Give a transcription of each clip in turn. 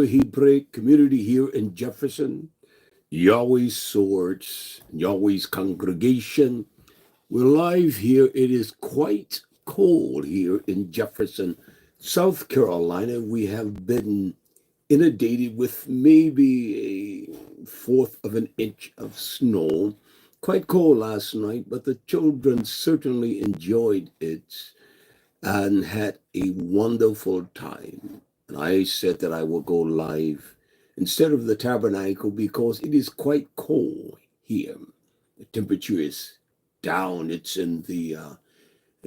Hebrew community here in Jefferson, Yahweh's Swords, Yahweh's congregation. We're live here. It is quite cold here in Jefferson, South Carolina. We have been inundated with maybe a fourth of an inch of snow. Quite cold last night, but the children certainly enjoyed it and had a wonderful time. And I said that I will go live instead of the tabernacle because it is quite cold here. The temperature is down. It's in the,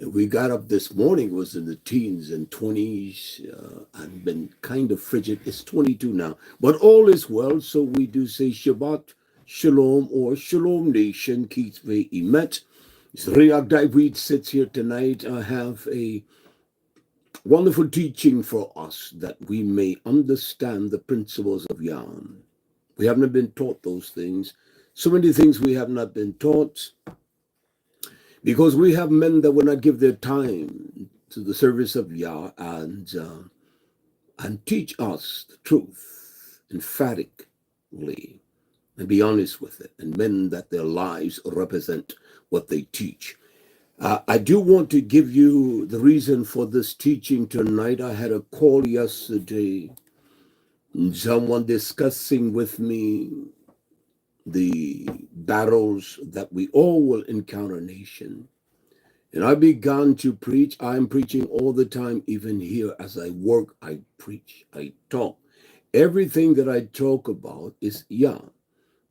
we got up this morning, was in the teens and 20s. I've been kind of frigid. It's 22 now, but all is well. So we do say Shabbat Shalom or Shalom Nation, Kitzveh Emet. Riak David sits here tonight. I have a wonderful teaching for us that we may understand the principles of YAH. We haven't been taught those things. So many things we have not been taught because we have men that will not give their time to the service of YAH and teach us the truth emphatically and be honest with it, and men that their lives represent what they teach. I do want to give you the reason for this teaching tonight. I had a call yesterday, someone discussing with me the battles that we all will encounter, nation. And I began to preach. I'm preaching all the time, even here as I work, I preach, I talk. Everything that I talk about is YAH.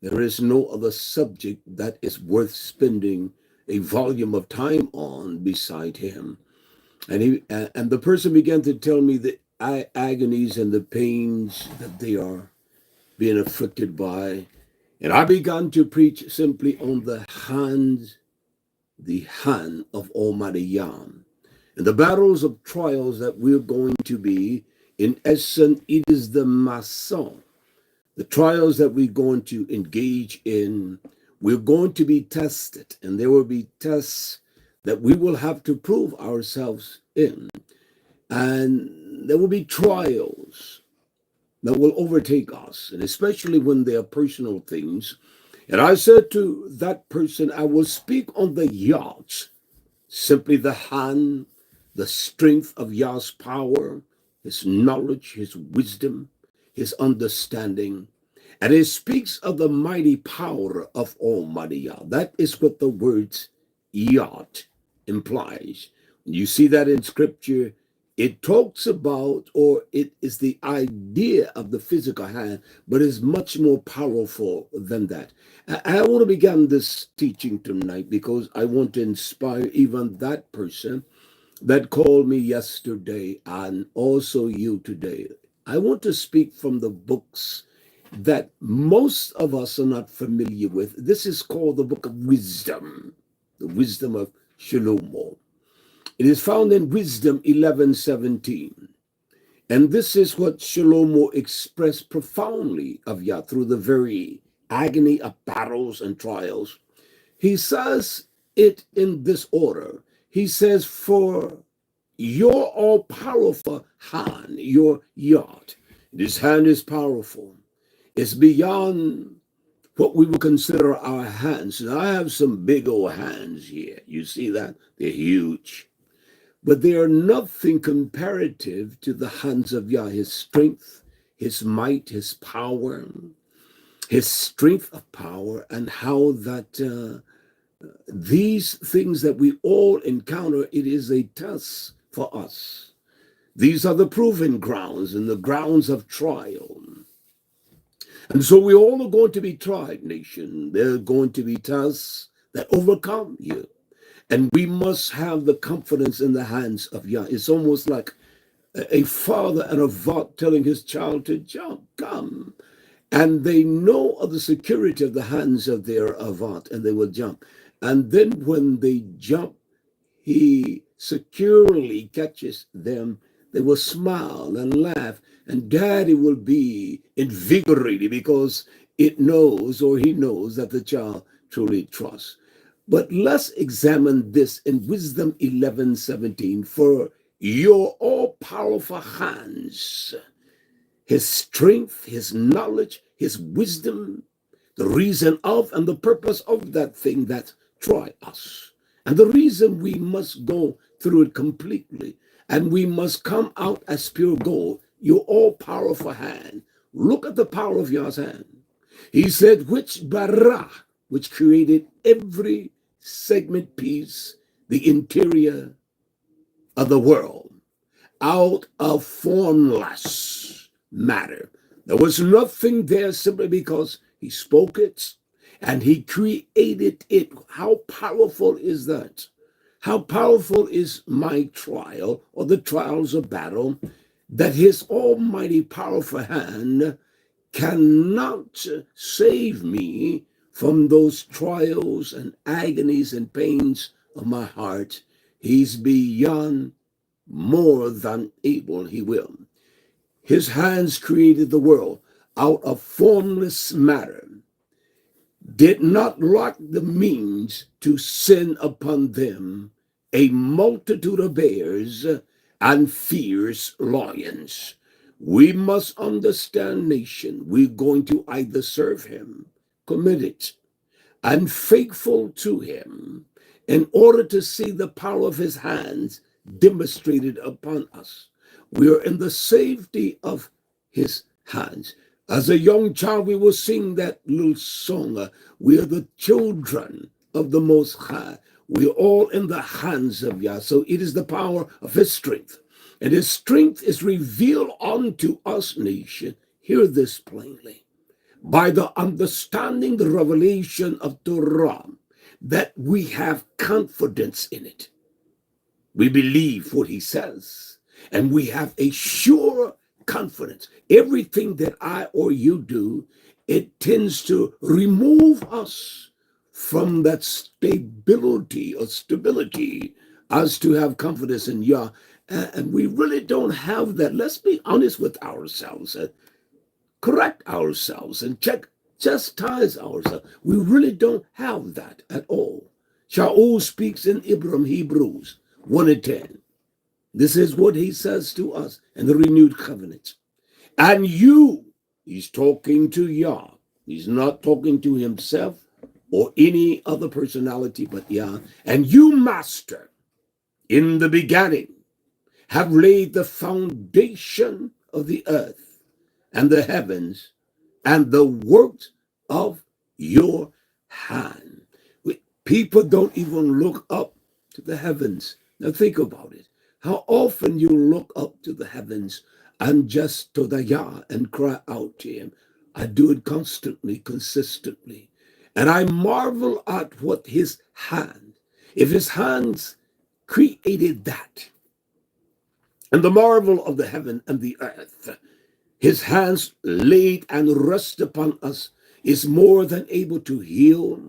There is no other subject that is worth spending a volume of time on beside him. And the person began to tell me the agonies and the pains that they are being afflicted by. And I began to preach simply on the hand of Almighty YAH. And the battles of trials that we're going to be, in essence, it is the mason. The trials that we're going to engage in, we're going to be tested, and there will be tests that we will have to prove ourselves in. And there will be trials that will overtake us, and especially when they are personal things. And I said to that person, I will speak on the YAH, simply the hand, the strength of YAH's power, his knowledge, his wisdom, his understanding. And it speaks of the mighty power of Almighty YAH. That is what the words YAH implies. When you see that in scripture, it talks about, or it is the idea of the physical hand, but is much more powerful than that. I want to begin this teaching tonight because I want to inspire even that person that called me yesterday and also you today. I want to speak from the books that most of us are not familiar with. This is called the book of wisdom, the wisdom of Shlomo. It is found in Wisdom 11:17. And this is what Shlomo expressed profoundly of YAH through the very agony of battles and trials. He says it in this order. He says, for your all-powerful hand, your YAH, this hand is powerful. It's beyond what we would consider our hands. And I have some big old hands here. You see that? They're huge. But they are nothing comparative to the hands of YAH, his strength, his might, his power, his strength of power, and how that these things that we all encounter, it is a test for us. These are the proving grounds and the grounds of trial. And so we all are going to be tried, nation. There are going to be tests that overcome you. And we must have the confidence in the hands of YAH. It's almost like a father and a vat telling his child to jump, come. And they know of the security of the hands of their avat, and they will jump. And then when they jump, he securely catches them. They will smile and laugh, and daddy will be invigorated because it knows, or he knows, that the child truly trusts. But let's examine this in Wisdom 11:17. For your all-powerful hands, his strength, his knowledge, his wisdom, the reason of and the purpose of that thing that try us. And the reason we must go through it completely and we must come out as pure gold, your all-powerful hand. Look at the power of Yah's hand. He said, which bara, which created every segment piece, the interior of the world, out of formless matter. There was nothing there simply because he spoke it and he created it. How powerful is that? How powerful is my trial or the trials of battle, that his almighty powerful hand cannot save me from those trials and agonies and pains of my heart. He's beyond more than able, he will. His hands created the world out of formless matter, did not lack the means to send upon them a multitude of bears and fierce lions. We must understand, nation, we're going to either serve him, committed, and faithful to him in order to see the power of his hands demonstrated upon us. We are in the safety of his hands. As a young child, we will sing that little song. We are the children of the Most High. We are all in the hands of Yah. So it is the power of his strength. And his strength is revealed unto us, nation. Hear this plainly. By the understanding, the revelation of Torah, that we have confidence in it. We believe what he says, and we have a sure confidence. Everything that I or you do, it tends to remove us from that stability or stability as to have confidence in Yah. And we really don't have that. Let's be honest with ourselves and correct ourselves and chastise ourselves. We really don't have that at all. Shaul speaks in Hebrews 1:10. This is what he says to us in the renewed covenant. And you, he's talking to Yah. He's not talking to himself or any other personality but Yah. And you, master, in the beginning, have laid the foundation of the earth and the heavens and the works of your hand. People don't even look up to the heavens. Now think about it. How often you look up to the heavens and just to the Yah and cry out to him. I do it constantly, consistently. And I marvel at what his hand, if his hands created that, and the marvel of the heaven and the earth, his hands laid and rest upon us, is more than able to heal,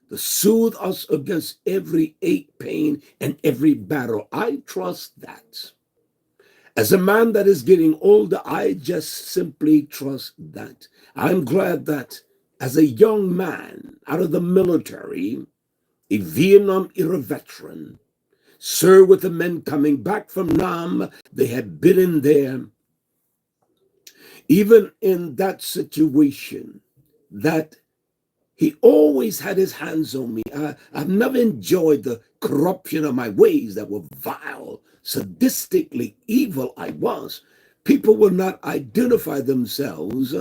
to soothe us against every ache, pain, and every battle. I trust that. As a man that is getting older, I just simply trust that. I'm glad that as a young man out of the military, a Vietnam era veteran, served with the men coming back from Nam, they had been in there. Even in that situation, that he always had his hands on me. I've never enjoyed the corruption of my ways that were vile, sadistically evil I was. People will not identify themselves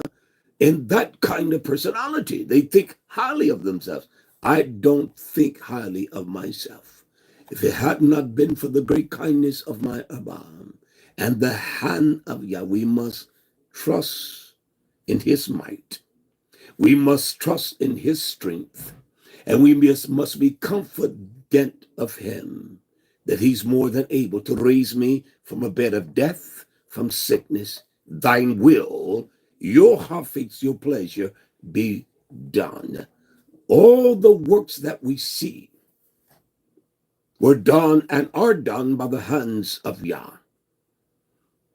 in that kind of personality. They think highly of themselves. I don't think highly of myself. If it had not been for the great kindness of my Abba and the hand of Yah, we must trust in his might. We must trust in his strength, and we must be confident of him, that he's more than able to raise me from a bed of death, from sickness. Thine will, your heart, your pleasure, be done. All the works that we see were done and are done by the hands of Yah.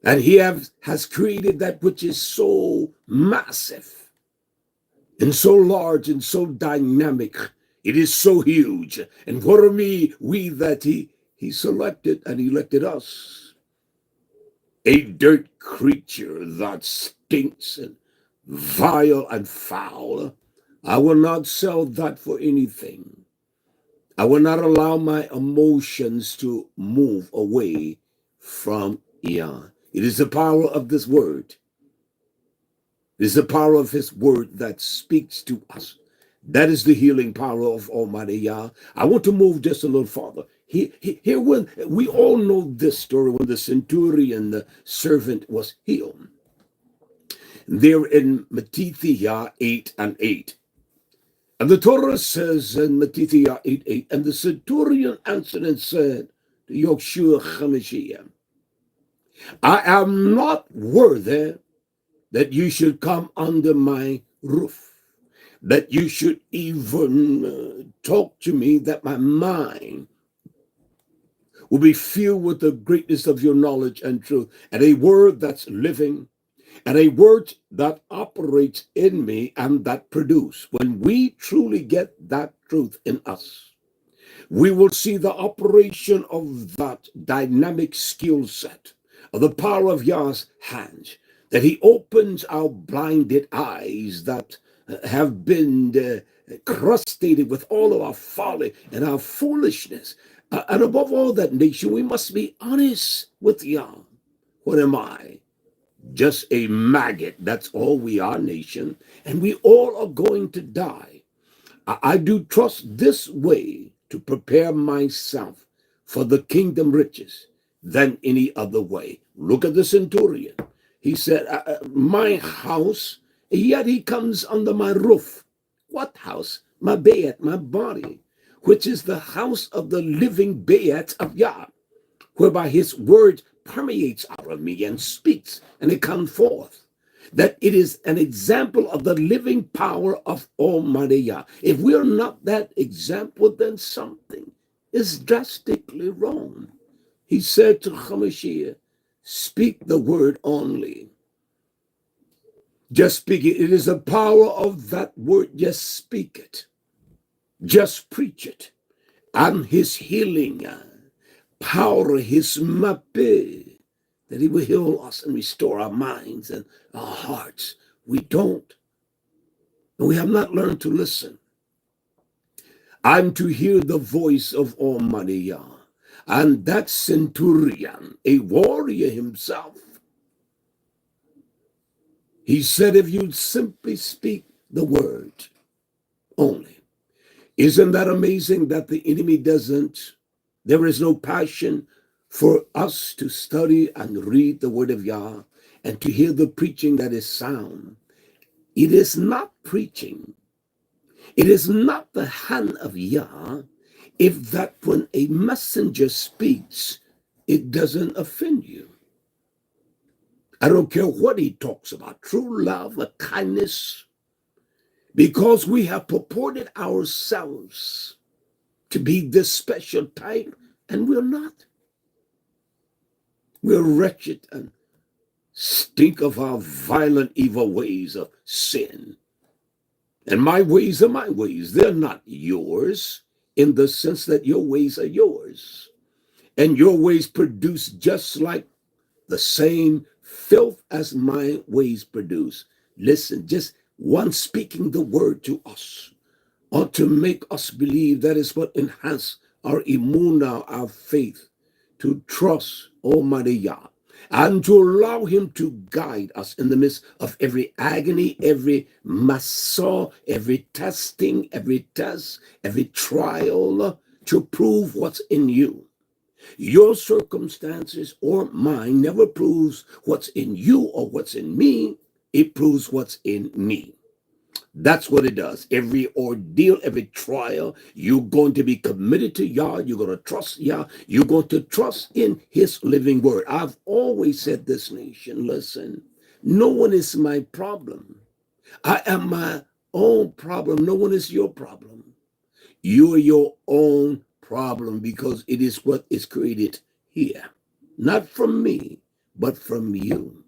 And he has created that which is so massive and so large and so dynamic. It is so huge. And what are we that he selected and elected us? A dirt creature that stinks and vile and foul. I will not sell that for anything. I will not allow my emotions to move away from YAH. It is the power of this word. It is the power of his word that speaks to us. That is the healing power of Almighty YAH. I want to move just a little farther. Here, when we all know this story, when the centurion, the servant, was healed. There in Matthew 8 and 8. And the Torah says in Matthew 8:8, and the centurion answered and said to Yeshua HaMashiach, I am not worthy that you should come under my roof, that you should even talk to me, that my mind will be filled with the greatness of your knowledge and truth, and a word that's living, and a word that operates in me and that produce. When we truly get that truth in us, we will see the operation of that dynamic skill set of the power of Yah's hands, that he opens our blinded eyes that have been crustated with all of our folly and our foolishness. And above all that, nation, we must be honest with Yah. What am I? Just a maggot. That's all we are, nation. And we all are going to die. I do trust this way to prepare myself for the kingdom riches than any other way. Look at the centurion. He said, my house, yet he comes under my roof. What house? My bed, my body, which is the house of the living bed of Yah, whereby his word permeates out of me and speaks, and it comes forth. That it is an example of the living power of Almighty Yah. If we're not that example, then something is drastically wrong. He said to Hamashiach, speak the word only. Just speak it. It is the power of that word. Just speak it. Just preach it. And his healing power, his mape, that he will heal us and restore our minds and our hearts. We don't. And we have not learned to listen. I'm to hear the voice of Almighty Yah. And that centurion, a warrior himself, he said, if you'd simply speak the word only. Isn't that amazing that the enemy doesn't? There is no passion for us to study and read the word of Yah and to hear the preaching that is sound. It is not preaching. It is not the hand of Yah if that when a messenger speaks, it doesn't offend you. I don't care what he talks about, true love, a kindness, because we have purported ourselves to be this special type, and we're not. We're wretched and stink of our violent, evil ways of sin. And my ways are my ways. They're not yours in the sense that your ways are yours. And your ways produce just like the same filth as my ways produce. Listen, just one speaking the word to us ought to make us believe. That is what enhances our emunah, our faith, to trust Almighty Yah and to allow him to guide us in the midst of every agony, every massah, every testing, every test, every trial, to prove what's in you. Your circumstances or mine never proves what's in you or what's in me. It proves what's in me. That's what it does. Every ordeal, every trial, you're going to be committed to Yah. You're going to trust Yah. You're going to trust in his living word. I've always said this, nation, listen, no one is my problem. I am my own problem. No one is your problem. You are your own problem because it is what is created here. Not from me, but from you.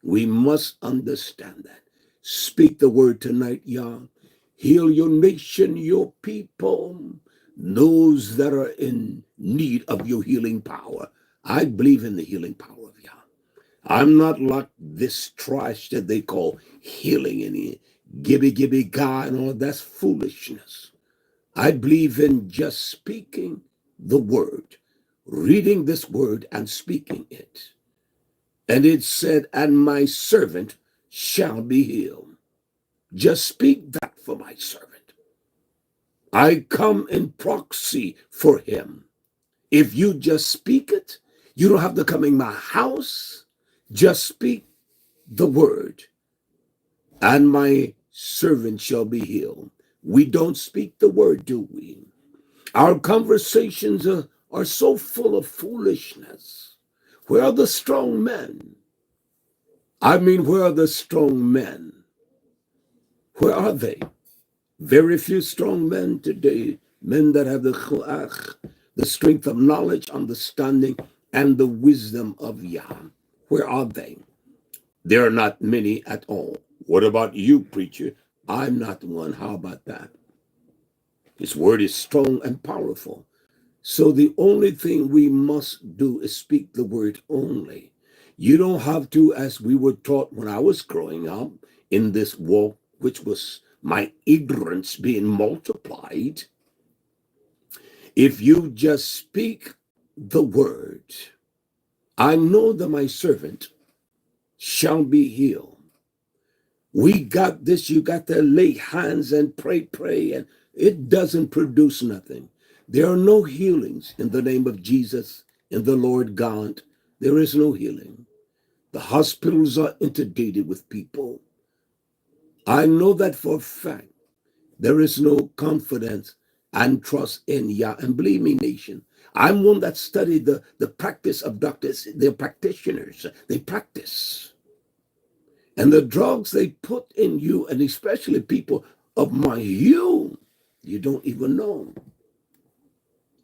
We must understand that. Speak the word tonight, Yah. Heal your nation, your people, those that are in need of your healing power. I believe in the healing power of Yah. I'm not like this trash that they call healing and gibby guy and all. That's foolishness. I believe in just speaking the word, reading this word and speaking it. And it said, and my servant shall be healed. Just speak that for my servant. I come in proxy for him. If you just speak it, you don't have to come in my house. Just speak the word, and my servant shall be healed. We don't speak the word, do we? Our conversations are so full of foolishness. Where are the strong men? I mean, where are the strong men? Where are they? Very few strong men today, men that have the YAH, the strength of knowledge, understanding, and the wisdom of YAH. Where are they? There are not many at all. What about you, preacher? I'm not one. How about that? His word is strong and powerful. So the only thing we must do is speak the word only. You don't have to, as we were taught when I was growing up in this walk, which was my ignorance being multiplied. If you just speak the word, I know that my servant shall be healed. We got this, you got to lay hands and pray, and it doesn't produce nothing. There are no healings in the name of Jesus, in the Lord God. There is no healing. The hospitals are inundated with people. I know that for a fact. There is no confidence and trust in YAH. And believe me, nation, I'm one that studied the practice of doctors. They're practitioners. They practice. And the drugs they put in you, and especially people of my youth, you don't even know.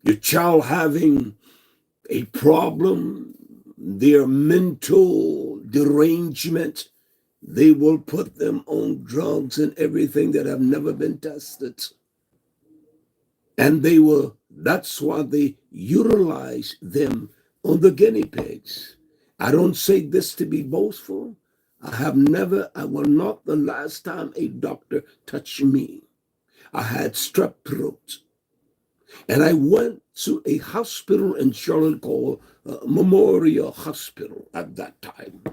Your child having a problem, their mental derangement, they will put them on drugs and everything that have never been tested. And that's why they utilize them on the guinea pigs. I don't say this to be boastful. I will not the last time a doctor touched me. I had strep throat. And I went to a hospital in Charlotte called Memorial Hospital at that time.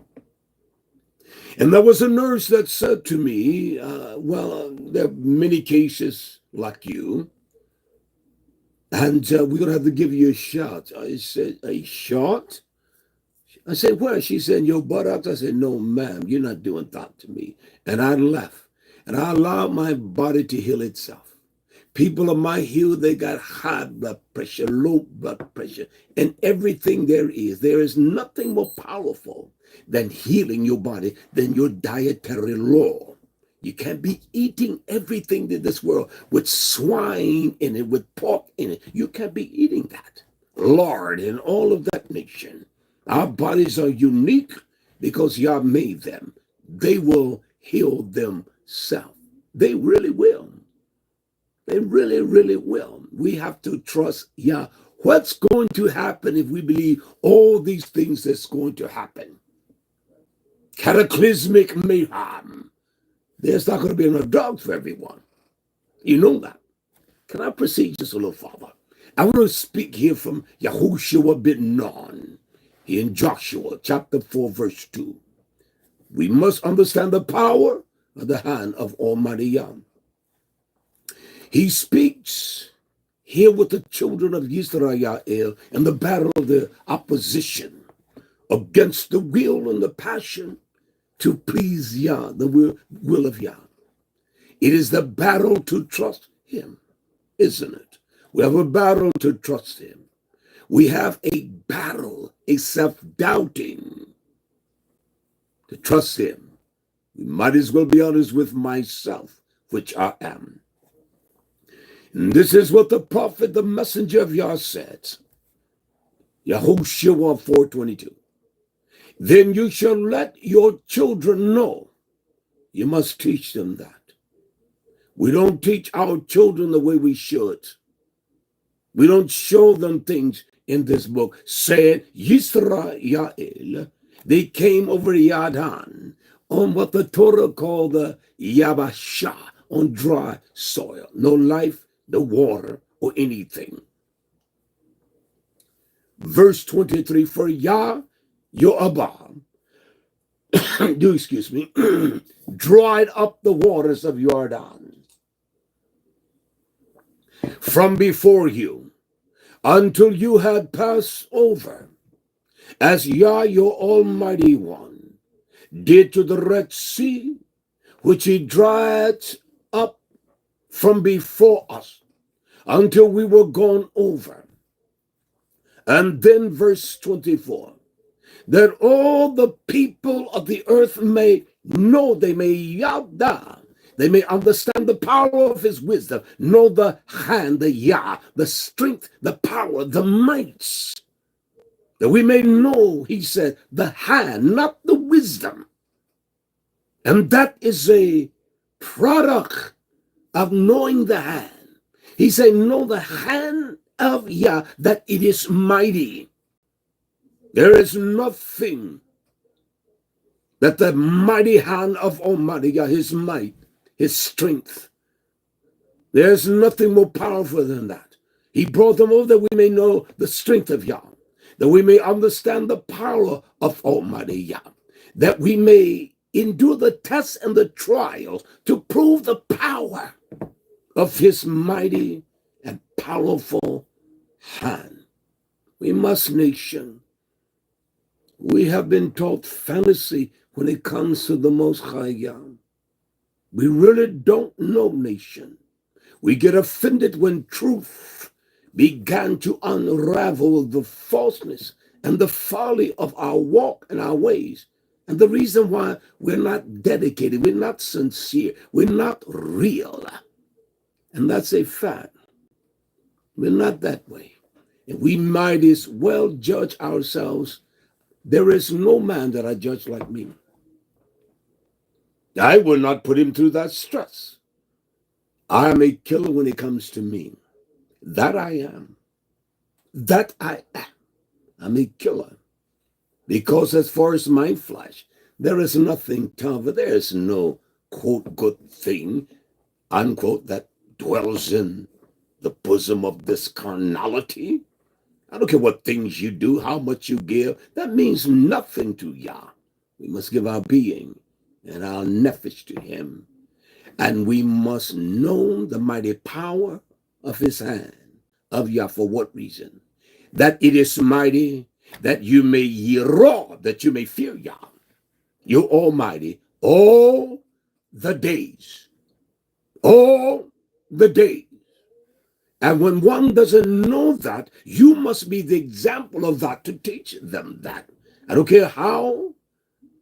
And there was a nurse that said to me, there are many cases like you, and we're going to have to give you a shot. I said, a shot? I said, where? She said, your buttocks. I said, no, ma'am, you're not doing that to me. And I left. And I allowed my body to heal itself. People of my hue, they got high blood pressure, low blood pressure, and everything there is. There is nothing more powerful than healing your body than your dietary law. You can't be eating everything in this world with swine in it, with pork in it. You can't be eating that. Lard and all of that nation. Our bodies are unique because Yah made them. They will heal themselves. They really will. They really, really will. We have to trust Yah. What's going to happen if we believe all these things that's going to happen? Cataclysmic mayhem. There's not going to be enough drugs for everyone. You know that. Can I proceed just a little farther? I want to speak here from Yahushua ben Nun in Joshua chapter 4, verse 2. We must understand the power of the hand of Almighty Yah. He speaks here with the children of Israel in the battle of the opposition against the will and the passion to please Yah, the will of Yah. It is the battle to trust him, isn't it? We have a battle to trust him. We have a battle, a self-doubting to trust him. We might as well be honest with myself, which I am. And this is what the prophet, the messenger of Yah said. Yahushua 4:22. Then you shall let your children know. You must teach them that. We don't teach our children the way we should. We don't show them things in this book. Said Yisrael, They came over Yarden on what the Torah called the Yabashah, on dry soil. No life, no water, or anything. Verse 23, for Yah, your Abba, dried up the waters of Jordan from before you until you had passed over, as Yah, your Almighty One, did to the Red Sea, which he dried up from before us until we were gone over. And then verse 24, that all the people of the earth may know, they may yada, they may understand the power of his wisdom, know the hand, the Yah, the strength, the power, the might, that we may know, he said, the hand, not the wisdom. And that is a product of knowing the hand. He said, know the hand of Yah, that it is mighty. There is nothing that the mighty hand of Almighty Yah, his might, his strength, there's nothing more powerful than that. He brought them over that we may know the strength of Yah, that we may understand the power of Almighty Yah, that we may endure the tests and the trials to prove the power of his mighty and powerful hand. We must, nation, we have been taught fantasy when it comes to the Most High Yah. We really don't know, nation. We get offended when truth began to unravel the falseness and the folly of our walk and our ways. And the reason why we're not dedicated, we're not sincere, we're not real. And that's a fact. We're not that way. And we might as well judge ourselves. There is no man that I judge like me. I will not put him through that stress. I am a killer when it comes to me. That I am. That I am. I'm a killer. Because as far as my flesh, there is nothing tougher. There is no, quote, good thing, unquote, that dwells in the bosom of this carnality. I don't care what things you do, how much you give. That means nothing to Yah. We must give our being and our nephesh to him. And we must know the mighty power of his hand, of Yah. For what reason? That it is mighty, that you may yirah, that you may fear Yah, your Almighty, all the days. All the days. And when one doesn't know that, you must be the example of that to teach them that. I don't care how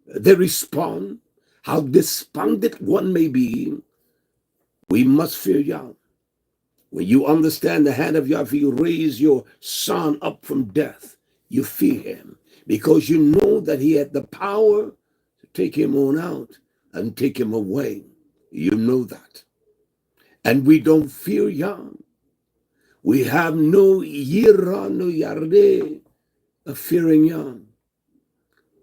they respond, how despondent one may be, we must fear Yah. When you understand the hand of Yah, if you raise your son up from death, you fear him because you know that he had the power to take him on out and take him away. You know that. And we don't fear Yah. We have no yirah, no yareh of fearing Yah.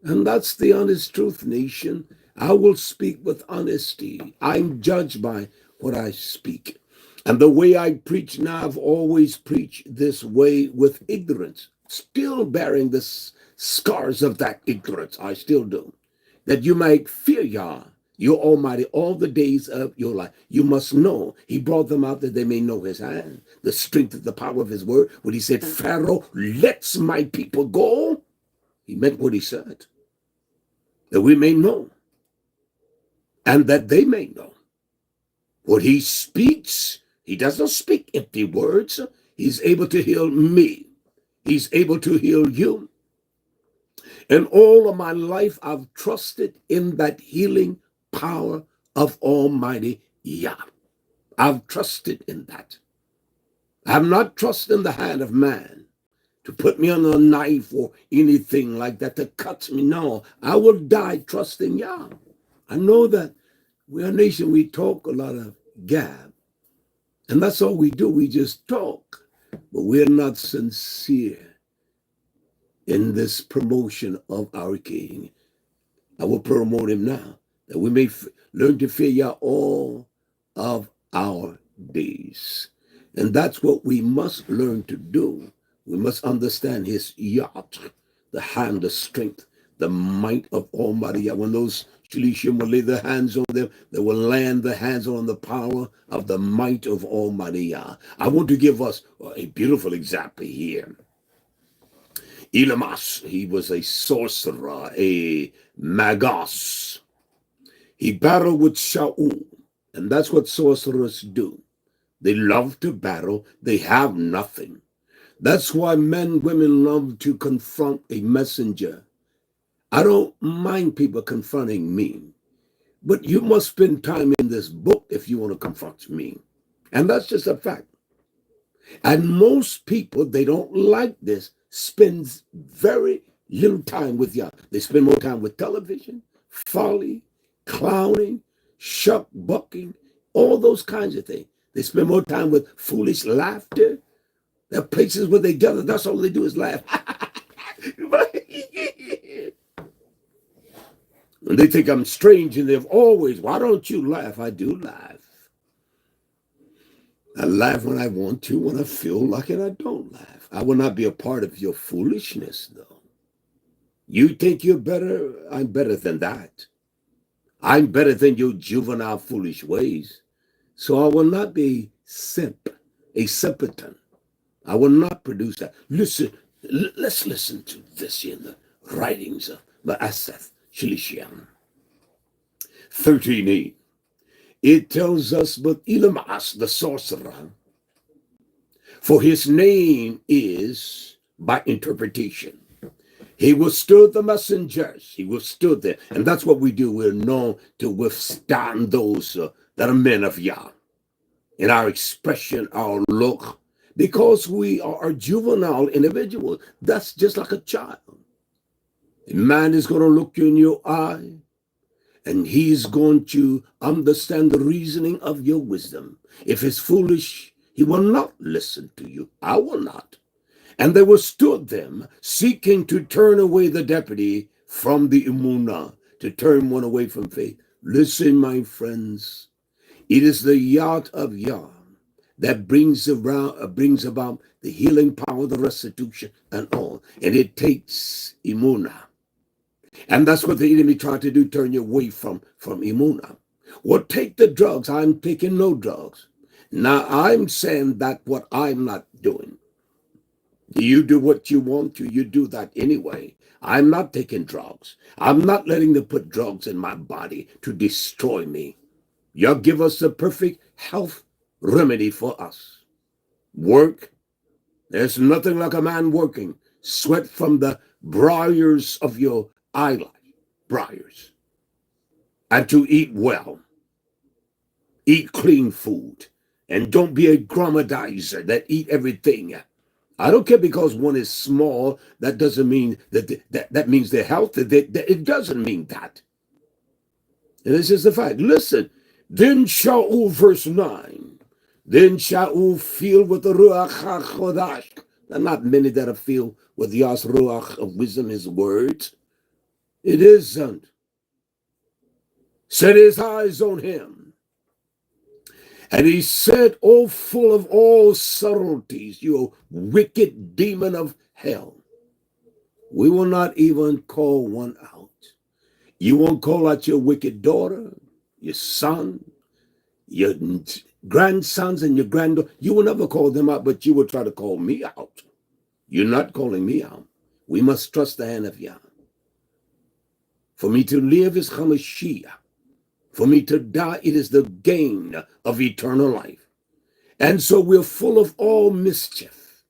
And that's the honest truth, nation. I will speak with honesty. I'm judged by what I speak. And the way I preach now, I've always preached this way with ignorance, still bearing the scars of that ignorance. I still do. That you might fear Yah, your Almighty, all the days of your life. You must know. He brought them out that they may know his hand, the strength of the power of his word. When he said, Pharaoh, lets my people go, he meant what he said. That we may know. And that they may know. What he speaks, he does not speak empty words. He's able to heal me. He's able to heal you. And all of my life, I've trusted in that healing power of Almighty Yah. I've trusted in that. I have not trusted in the hand of man to put me on a knife or anything like that to cut me. No, I will die trusting Yah. I know that we're a nation, we talk a lot of gab. And that's all we do. We just talk. But we're not sincere. in this promotion of our King. I will promote him now, that we may learn to fear Yah all of our days. And that's what we must learn to do. We must understand his yacht, the hand, the strength, the might of Almighty Yah. When those Shalishim will lay their hands on them, they will land their hands on the power of the might of Almighty Yah. I want to give us a beautiful example here. Elamas, he was a sorcerer, a magos. He battled with Shaul, and that's what sorcerers do. They love to battle. They have nothing. That's why men, women love to confront a messenger. I don't mind people confronting me, but you must spend time in this book if you want to confront me. And that's just a fact. And most people, they don't like this, spends very little time with Yah. They spend more time with television, folly, clowning, shuck bucking, all those kinds of things. They spend more time with foolish laughter. There are places where they gather, that's all they do is laugh. And they think I'm strange, and they've always, why don't you laugh? I do laugh. I laugh when I want to, when I feel like it, I don't laugh. I will not be a part of your foolishness, though. You think you're better? I'm better than that. I'm better than your juvenile foolish ways. So I will not be a simpleton. I will not produce that. Listen, let's listen to this in the writings of Ma'aseth Shilishim 13:8. It tells us, but Elamas, the sorcerer, for his name is by interpretation. He withstood the messengers. He withstood them. And that's what we do. We're known to withstand those that are men of Yah. In our expression, our look, because we are a juvenile individual. That's just like a child. A man is going to look you in your eye, and he's going to understand the reasoning of your wisdom. If it's foolish, he will not listen to you. I will not. And they withstood them, seeking to turn away the deputy from the Emunah, to turn one away from faith. Listen, my friends, it is the yacht of Yah that brings about the healing power, the restitution, and all. And it takes Emunah. And that's what the enemy tried to do, turn you away from Emunah. Well, take the drugs. I'm taking no drugs. Now, I'm saying that what I'm not doing. You do what you want to, you do that anyway. I'm not taking drugs. I'm not letting them put drugs in my body to destroy me. You'll give us the perfect health remedy for us. Work. There's nothing like a man working. Sweat from the briars of your eyelash. Briars. And to eat well. Eat clean food. And don't be a gromadizer that eat everything. I don't care because one is small. That doesn't mean that means they're healthy. It doesn't mean that. And this is the fact. Listen. Then Shaul, verse 9. Then Shaul filled with the Ruach HaChodash. There are not many that are filled with Yah's Ruach of wisdom, his words. It isn't. Set his eyes on him. And he said, "O full of all subtleties, you wicked demon of hell." We will not even call one out. You won't call out your wicked daughter, your son, your grandsons, and your granddaughter. You will never call them out, but you will try to call me out. You're not calling me out. We must trust the hand of Yah. For me to live is Hamashiach. For me to die, it is the gain of eternal life. And so we're full of all mischief.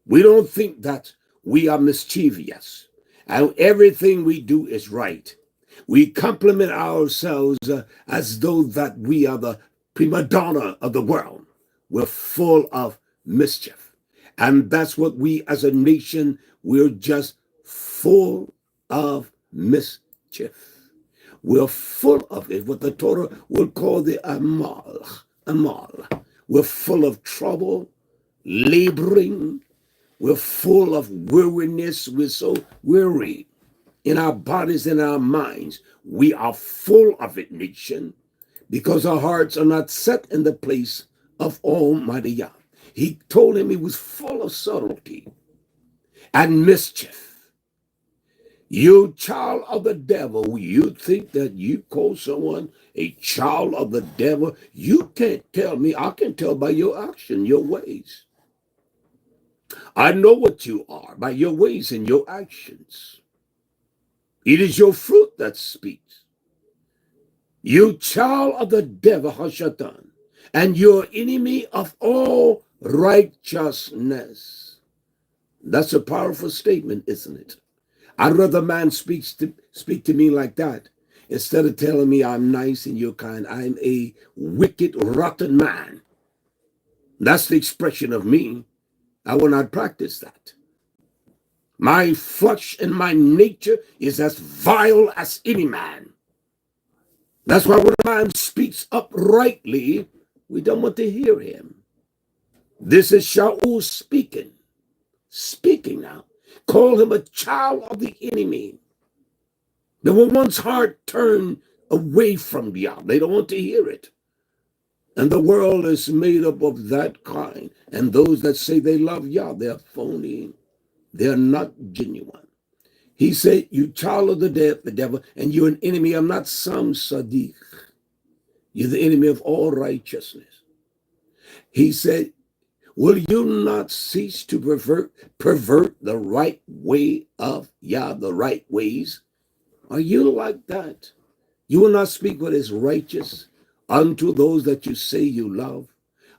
We don't think that we are mischievous. And everything we do is right. We compliment ourselves as though that we are the prima donna of the world. We're full of mischief. And that's what we as a nation, we're just full of mischief. We're full of it, what the Torah will call the amal. We're full of trouble, laboring. We're full of weariness. We're so weary in our bodies and our minds. We are full of it, nation, because our hearts are not set in the place of Almighty Yah. He told him he was full of subtlety and mischief. You child of the devil, you think that you call someone a child of the devil? You can't tell me. I can tell by your action, your ways. I know what you are by your ways and your actions. It is your fruit that speaks. You child of the devil, Hashatan, and your enemy of all righteousness. That's a powerful statement, isn't it? I'd rather a man speak to me like that instead of telling me I'm nice and you're kind. I'm a wicked, rotten man. That's the expression of me. I will not practice that. My flesh and my nature is as vile as any man. That's why when a man speaks uprightly, we don't want to hear him. This is Shaul speaking. Speaking now. Call him a child of the enemy. There were one's heart turned away from Yah. They don't want to hear it. And the world is made up of that kind. And those that say they love Yah, they're phony. They're not genuine. He said, you child of the devil, and you're an enemy. I'm not some Sadiq. You're the enemy of all righteousness. He said, will you not cease to pervert the right way of Yah, the right ways? Are you like that? You will not speak what is righteous unto those that you say you love.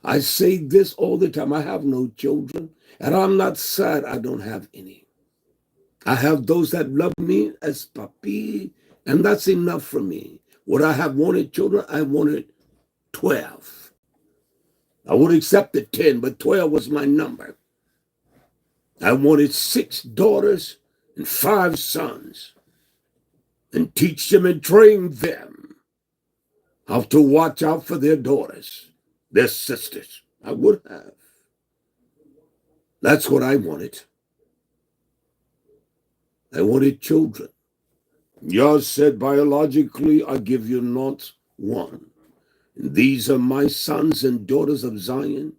I say this all the time. I have no children, and I'm not sad I don't have any. I have those that love me as papi, and that's enough for me. Would I have wanted children? I wanted 12. I would accept the 10, but 12 was my number. I wanted 6 daughters and 5 sons, and teach them and train them how to watch out for their daughters, their sisters. I would have. That's what I wanted. I wanted children. Yah said, biologically, I give you not one. And these are my sons and daughters of Zion,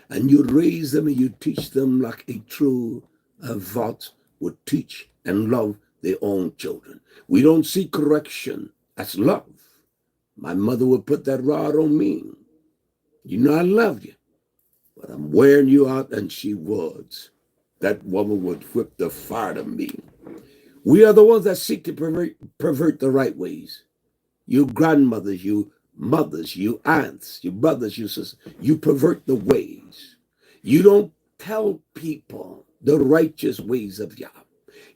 and you raise them and you teach them like a true avat would teach and love their own children. We don't see correction as love. My mother would put that rod on me. You know I love you, but I'm wearing you out, and she would. That woman would whip the fire out of me. We are the ones that seek to pervert the right ways. You grandmothers, you mothers, you aunts, you brothers, you sisters, you pervert the ways. You don't tell people the righteous ways of Yah.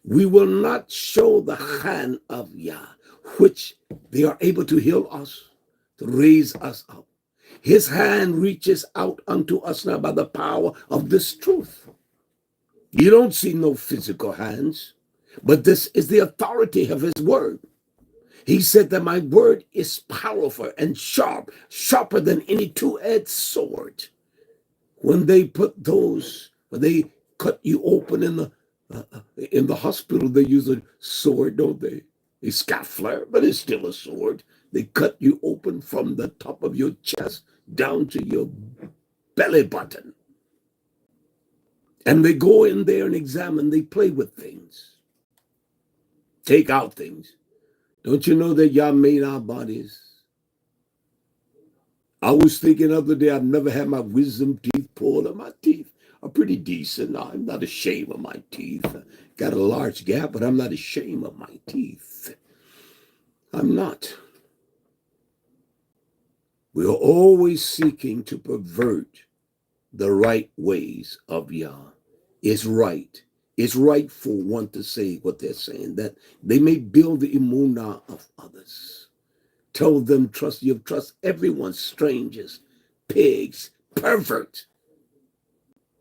We will not show the hand of Yah, which they are able to heal us, to raise us up. His hand reaches out unto us now by the power of this truth. You don't see no physical hands, but this is the authority of his word. He said that my word is powerful and sharp, sharper than any two-edged sword. When they cut you open in the hospital, they use a sword, don't they? A scaffler, but it's still a sword. They cut you open from the top of your chest down to your belly button. And they go in there and examine, they play with things, take out things. Don't you know that Yah made our bodies? I was thinking the other day, I've never had my wisdom teeth pulled, and my teeth are pretty decent. I'm not ashamed of my teeth. Got a large gap, but I'm not ashamed of my teeth. I'm not. We are always seeking to pervert the right ways of Yah. It's right. It's right for one to say what they're saying, that they may build the emunah of others. Tell them you trust everyone, strangers, pigs, pervert.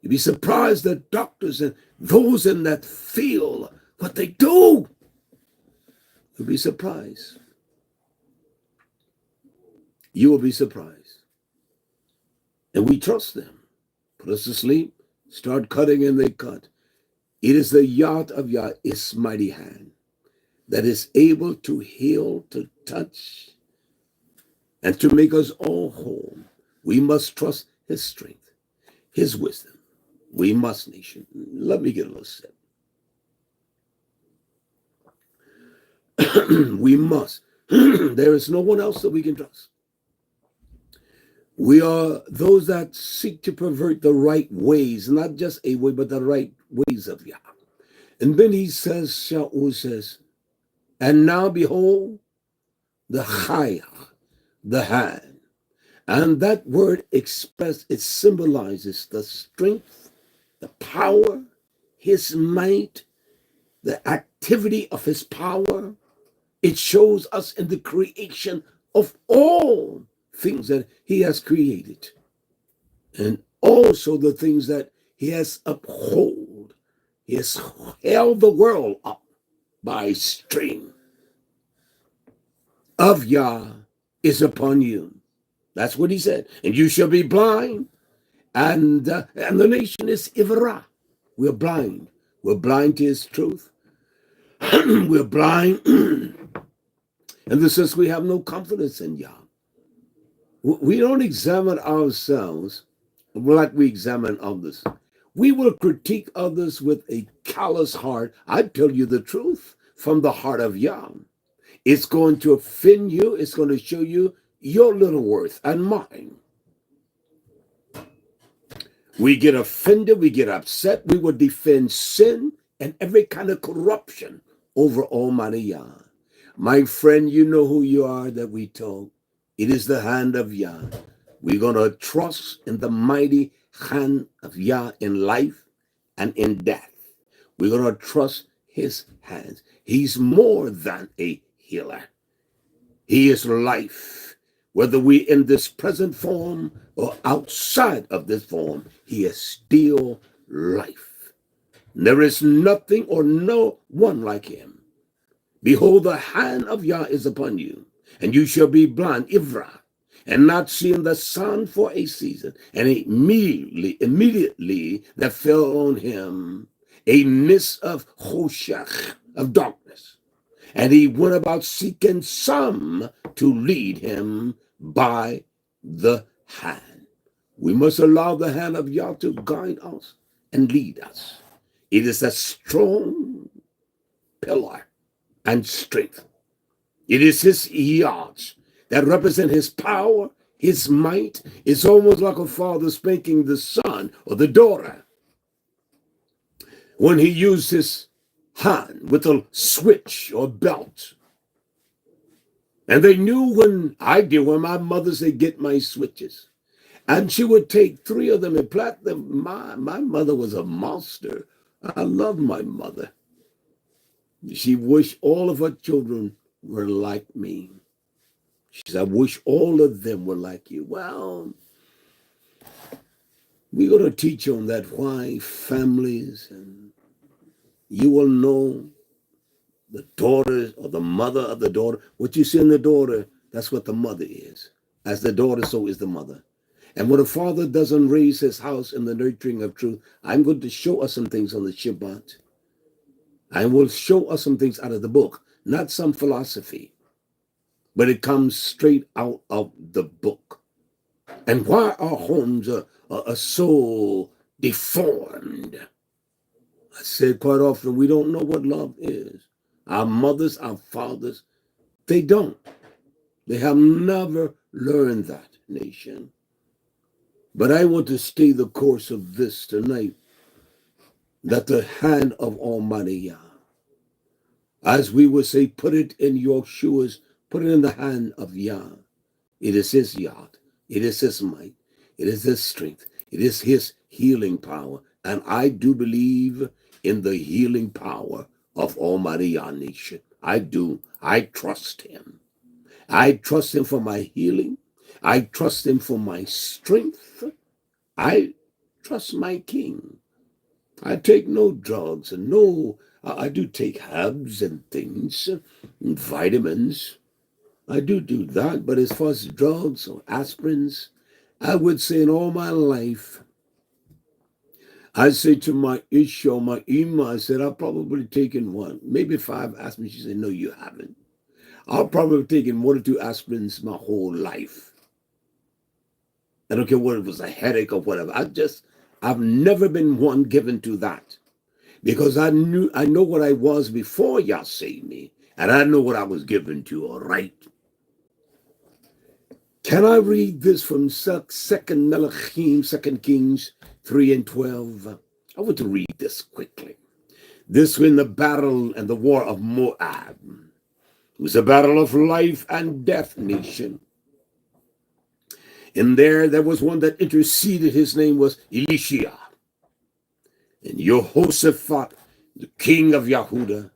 You'd be surprised that doctors and those in that field, what they do. You'll be surprised. You will be surprised. And we trust them. Put us to sleep, start cutting and they cut. It is the YAH of YAH, His mighty hand, that is able to heal, to touch, and to make us all whole. We must trust His strength, His wisdom. We must, nation. Let me get a little sip. We must. There is no one else that we can trust. We are those that seek to pervert the right ways, not just a way, but the right ways of Yah. And then he says, Shaul says, and now behold, the YAH, the hand. And that word expressed, it symbolizes the strength, the power, his might, the activity of his power. It shows us in the creation of all things that he has created, and also the things that he has upheld. He has held the world up by string of Yah is upon you. That's what he said. And you shall be blind, and the nation is Ivra. We're blind. We're blind to his truth. We're blind in the sense we have no confidence in Yah. We don't examine ourselves like we examine others. We will critique others with a callous heart. I tell you the truth from the heart of Yah. It's going to offend you. It's going to show you your little worth and mine. We get offended. We get upset. We will defend sin and every kind of corruption over Almighty Yah. My friend, you know who you are that we talk. It is the hand of Yah. We're going to trust in the mighty hand of Yah in life and in death. We're going to trust his hands. He's more than a healer. He is life. Whether we're in this present form or outside of this form, he is still life. There is nothing or no one like him. Behold, the hand of Yah is upon you, and you shall be blind, Ivra, and not seeing the sun for a season. And immediately there fell on him a mist of choshech, of darkness. And he went about seeking some to lead him by the hand. We must allow the hand of Yah to guide us and lead us. It is a strong pillar and strength. It is his yards that represent his power, his might. It's almost like a father spanking the son or the daughter when he used his hand with a switch or belt. And they knew when my mother said, get my switches. And she would take 3 of them and plait them. My mother was a master. I love my mother. She wished all of her children were like me. She said, I wish all of them were like you. Well, we're going to teach on that, why families, and you will know the daughter or the mother of the daughter. What you see in the daughter, that's what the mother is. As the daughter, so is the mother. And when a father doesn't raise his house in the nurturing of truth, I'm going to show us some things on the Shabbat. I will show us some things out of the book, not some philosophy, but it comes straight out of the book. And why our homes are so deformed. I said quite often, we don't know what love is. Our mothers, our fathers, they don't. They have never learned that, nation. But I want to stay the course of this tonight, that the hand of Almighty Yah, as we would say, put it in your shoes, put it in the hand of Yah. It is his Yah. It is his might. It is his strength. It is his healing power. And I do believe in the healing power of Almighty Yah, nation. I do. I trust him. I trust him for my healing. I trust him for my strength. I trust my King. I take no drugs and I do take herbs and things and vitamins. I do that. But as far as drugs or aspirins, I would say in all my life, I say to my Isha, my Ima, I said, I've probably taken one, maybe 5 aspirins. She said, no, you haven't. I've probably taken 1 or 2 aspirins my whole life. I don't care whether it was a headache or whatever. I've never been one given to that. Because I know what I was before y'all saved me. And I know what I was given to, all right? Can I read this from 2nd Melachim, 2 Kings 3 and 12? I want to read this quickly. This was in the battle and the war of Moab. It was a battle of life and death, nation. And there was one that interceded. His name was Elisha. And Jehoshaphat, the king of Yehudah.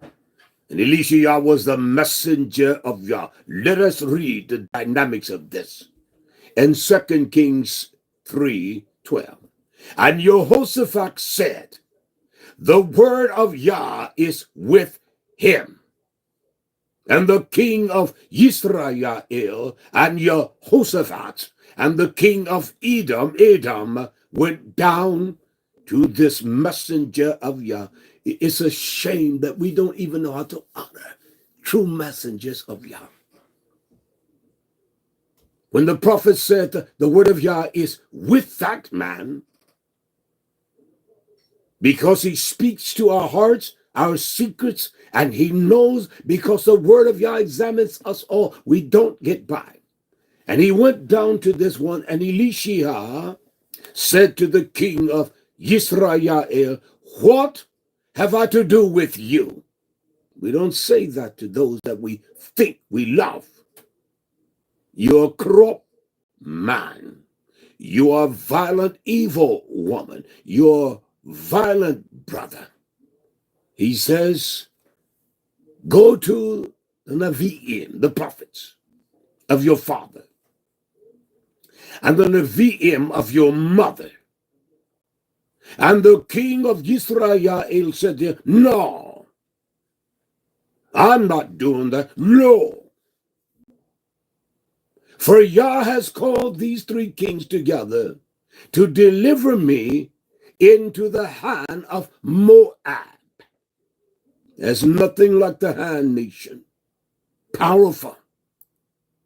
And Elisha was the messenger of Yah. Let us read the dynamics of this. In 2 Kings 3:12. And Jehoshaphat said, the word of Yah is with him. And the king of Israel and Jehoshaphat and the king of Edom went down to this messenger of Yah. It's a shame that we don't even know how to honor true messengers of Yah. When the prophet said the word of Yah is with that man, because he speaks to our hearts, our secrets, and he knows because the word of Yah examines us all, we don't get by. And he went down to this one, and Elisha said to the king of Israel, what have I to do with you? We don't say that to those that we think we love. You're a corrupt man. You are a violent, evil woman. You're a violent brother. He says, go to the Nevi'im, the prophets of your father, and the Nevi'im of your mother. And the king of Israel said, no, I'm not doing that. No. For Yah has called these 3 kings together to deliver me into the hand of Moab. There's nothing like the hand nation. Powerful.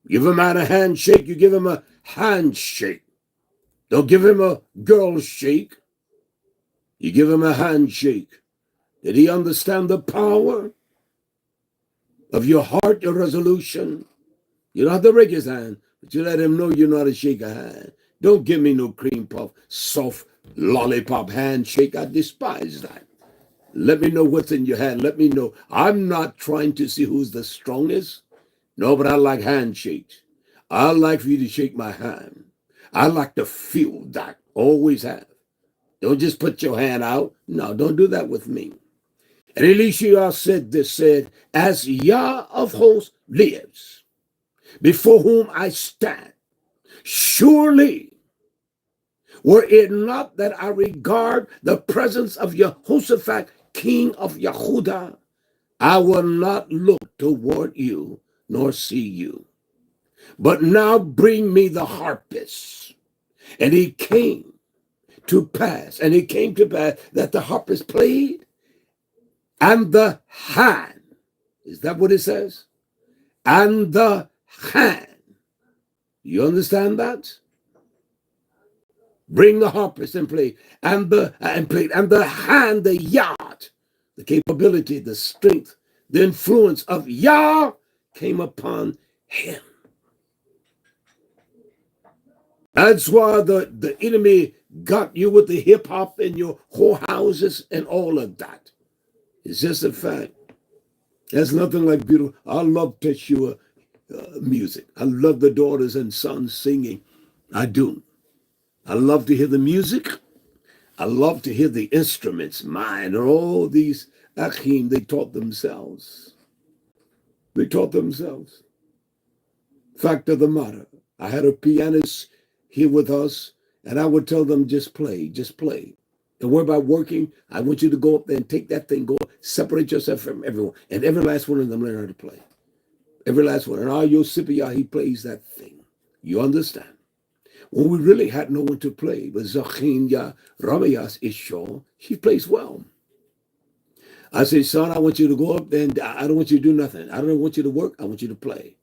Give a man a handshake, you give him a handshake. Don't give him a girl shake. You give him a handshake. Did he understand the power of your heart, your resolution? You don't have to break his hand, but you let him know you know how to shake a hand. Don't give me no cream puff, soft lollipop handshake. I despise that. Let me know what's in your hand. Let me know. I'm not trying to see who's the strongest. No, but I like handshakes. I like for you to shake my hand. I like to feel that. Always have. Don't just put your hand out. No, don't do that with me. And Elisha said this, said, as Yah of hosts lives, before whom I stand, surely were it not that I regard the presence of Jehoshaphat, king of Yehudah, I will not look toward you nor see you. But now bring me the harpists. And it came to pass that the harpist played, and the hand, is that what it says? And the hand. You understand that? Bring the harpist and play, and the hand, the yard, the capability, the strength, the influence of Yah came upon him. That's why the enemy got you with the hip hop and your whorehouses and all of that. It's just a fact. There's nothing like beautiful. I love Tshuwah music. I love the daughters and sons singing. I do. I love to hear the music. I love to hear the instruments. Mine and all these achim, they taught themselves. They taught themselves. Fact of the matter, I had a pianist here with us, and I would tell them, just play, just play. Don't worry about working. I want you to go up there and take that thing, go separate yourself from everyone. And every last one of them learn how to play. Every last one. And all your Scipia, he plays that thing. You understand? when we really had no one to play. But Zachinya Ramayas Isho, she plays well. I say, son, I want you to go up there and I don't want you to do nothing. I don't want you to work. I want you to play.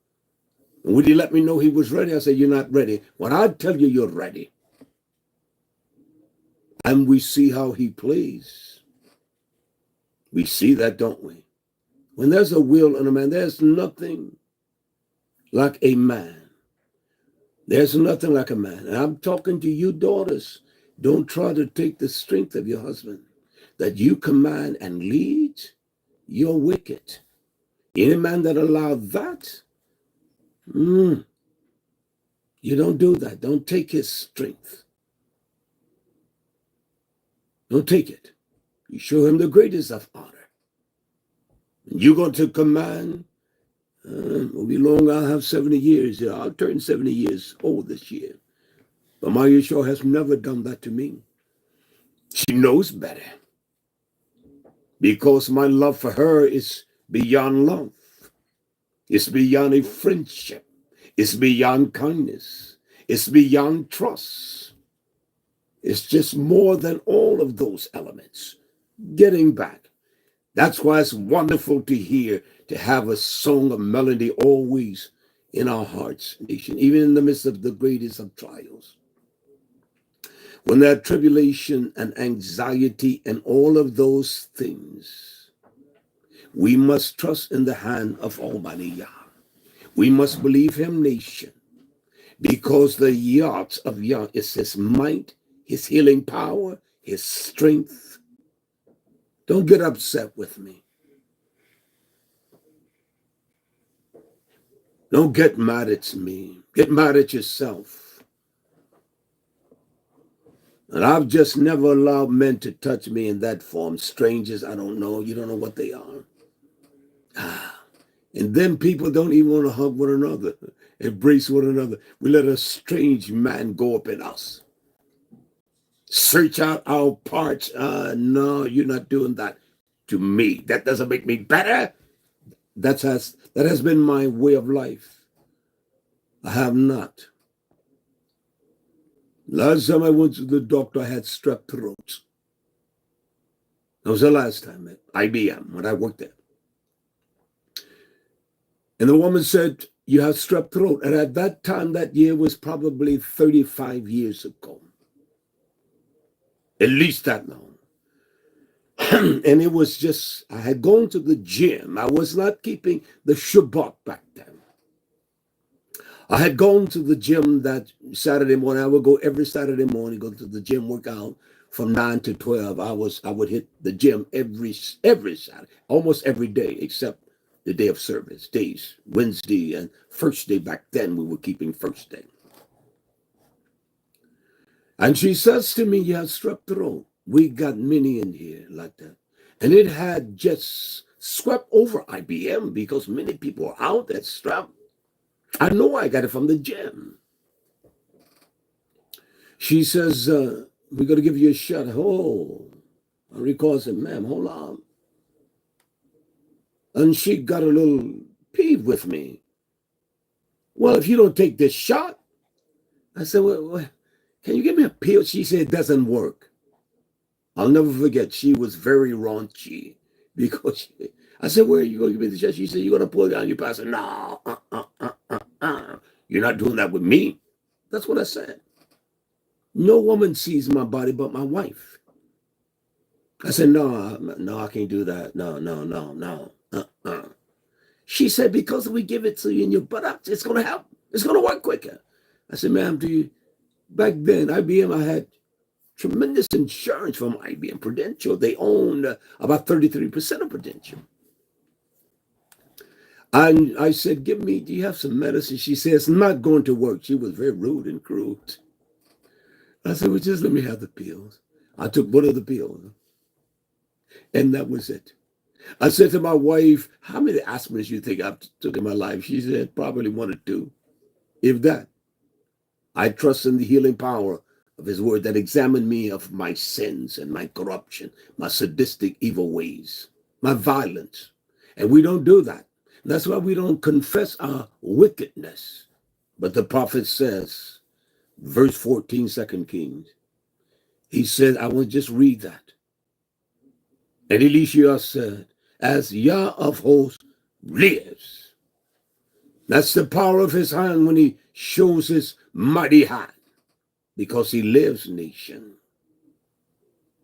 And when he let me know he was ready, I said, you're not ready. When I tell you you're ready. And we see how he plays. We see that, don't we? When there's a will in a man, there's nothing like a man. There's nothing like a man. And I'm talking to you daughters. Don't try to take the strength of your husband that you command and lead. You're wicked. Any man that allowed that, you don't do that. Don't take his strength. Don't take it. You show him the greatest of honor. You're going to command. It'll be long. I'll have 70 years. Yeah, I'll turn 70 years old this year. But my Yeshua has never done that to me. She knows better. Because my love for her is beyond love. It's beyond a friendship. It's beyond kindness. It's beyond trust. It's just more than all of those elements. Getting back. That's why it's wonderful to hear, to have a song, a melody always in our hearts, nation, even in the midst of the greatest of trials. When there are tribulation and anxiety and all of those things, we must trust in the hand of Almighty Yah. We must believe him, nation, because the YAH of Yah is his might, his healing power, his strength. Don't get upset with me. Don't get mad at me. Get mad at yourself. And I've just never allowed men to touch me in that form. Strangers, I don't know. You don't know what they are. And then people don't even want to hug one another, embrace one another. We let a strange man go up in us. Search out our parts. No, you're not doing that to me. That doesn't make me better. That has been my way of life. I have not. Last time I went to the doctor, I had strep throat. That was the last time at IBM when I worked there. And the woman said, you have strep throat. And at that time, that year was probably 35 years ago. At least that long. And it was just, I had gone to the gym. I was not keeping the Shabbat back then. I had gone to the gym that Saturday morning. I would go every Saturday morning, go to the gym, work out from 9 to 12. I would hit the gym every Saturday, almost every day, except the day of service, days, Wednesday and first day. Back then, we were keeping first day. And she says to me, you have strep throat. We got many in here like that. And it had just swept over IBM because many people are out that strep. I know I got it from the gym. She says, we're going to give you a shot. Oh, I recall, I said, ma'am, hold on. And she got a little peeved with me. Well, if you don't take this shot, I said, well, can you give me a pill? She said, it doesn't work. I'll never forget. She was very raunchy because I said, where are you going to give me the shot? She said, you're going to pull down your pants. I said, no, you're not doing that with me. That's what I said. No woman sees my body but my wife. I said, no, I can't do that. No. She said, because we give it to you in your buttocks, it's going to help. It's going to work quicker. I said, ma'am, back then, IBM, I had tremendous insurance from IBM Prudential. They owned about 33% of Prudential. And I said, do you have some medicine? She said, it's not going to work. She was very rude and crude. I said, well, just let me have the pills. I took one of the pills. And that was it. I said to my wife, how many aspirins you think I've took in my life? She said, probably 1 or 2, if that. I trust in the healing power of his word that examined me of my sins and my corruption, my sadistic evil ways, my violence. And we don't do that. That's why we don't confess our wickedness. But the prophet says, verse 14, 2 Kings. He said, I will just read that. And Elisha said, as Yah of hosts lives. That's the power of his hand when he shows his mighty hand. Because he lives, nation.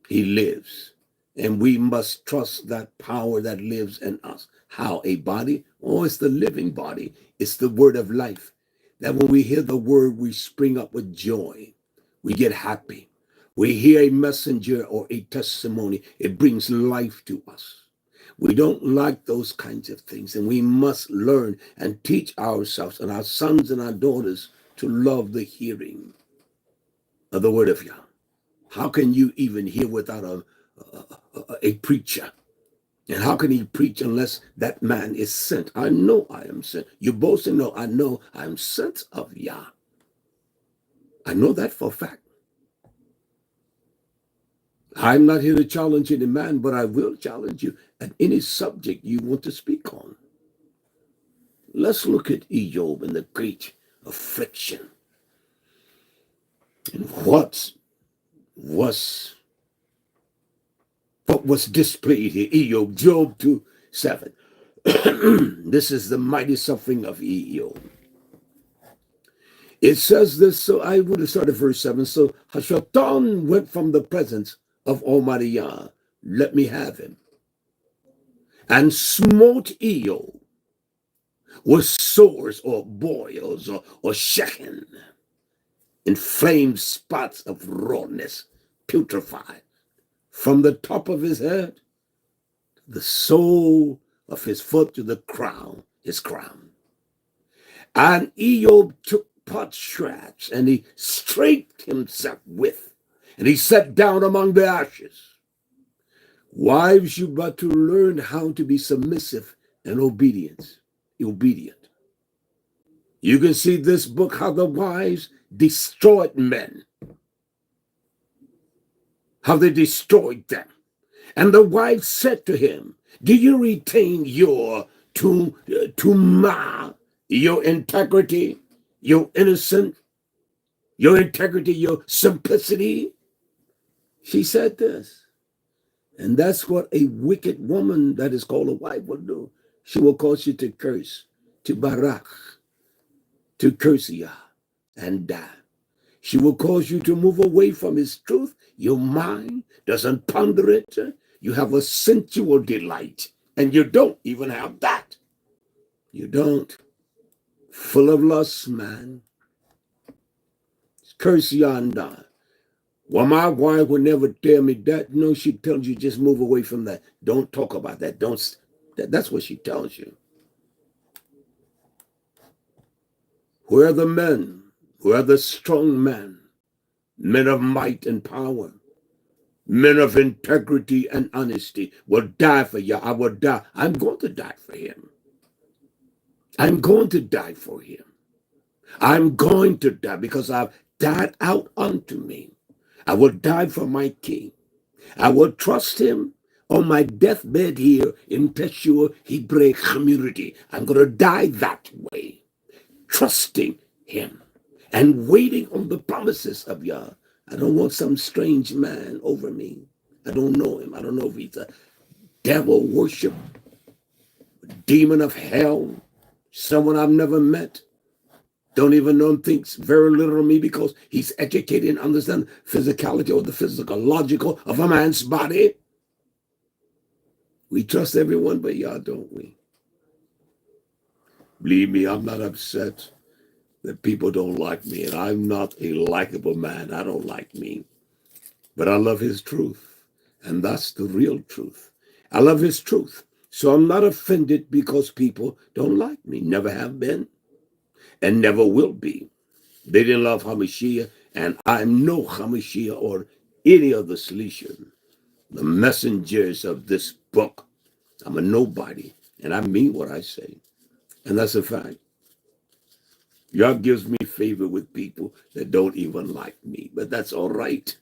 He lives. And we must trust that power that lives in us. How? A body? Oh, it's the living body. It's the word of life. That when we hear the word, we spring up with joy. We get happy. We hear a messenger or a testimony. It brings life to us. We don't like those kinds of things. And we must learn and teach ourselves and our sons and our daughters to love the hearing of the word of Yah. How can you even hear without a preacher? And how can he preach unless that man is sent? I know I am sent. You both know I am sent of Yah. I know that for a fact. I'm not here to challenge any man, but I will challenge you at any subject you want to speak on. Let's look at Job and the great affliction. And what was displayed here? Job 2:7. This is the mighty suffering of Job. It says this, so I would have started verse 7. So Hashatan went from the presence of Almighty Yah, let me have him, and smote Job with sores or boils or shechen, inflamed spots of rawness, putrefied, from the top of his head, the sole of his foot to the crown, his crown. And Job took potsherds, and he scraped himself with, and he sat down among the ashes. Wives, you got to learn how to be submissive and obedient. You can see this book, how the wives destroyed men, how they destroyed them. And the wife said to him, do you retain your tumah, your integrity, your innocence, your integrity, your simplicity? She said this. And that's what a wicked woman that is called a wife will do. She will cause you to curse, to barak, to curse Yah and die. She will cause you to move away from his truth. Your mind doesn't ponder it. You have a sensual delight, and you don't even have that. You don't. Full of lust, man. Curse Yah and die. Well, my wife would never tell me that. No, she tells you just move away from that. Don't talk about that. That's what she tells you. Where are the men? Where are the strong men? Men of might and power. Men of integrity and honesty will die for you. I will die. I'm going to die for him. I'm going to die for him. I'm going to die because I've died out unto me. I will die for my king. I will trust him on my deathbed here in Tshuwah Hebrew community. I'm going to die that way, trusting him and waiting on the promises of Yah. I don't want some strange man over me. I don't know him. I don't know if he's a devil worship, demon of hell, someone I've never met. Don't even know him, thinks very little of me because he's educated and understands physicality or the physiological of a man's body. We trust everyone but Yah, don't we? Believe me, I'm not upset that people don't like me, and I'm not a likable man. I don't like me. But I love his truth, and that's the real truth. I love his truth. So I'm not offended because people don't like me. Never have been and never will be. They didn't love Hamashiach, and I'm no Hamashiach or any of the Shlishim, the messengers of this book. I'm a nobody, and I mean what I say. And that's a fact. Yah gives me favor with people that don't even like me, but that's all right.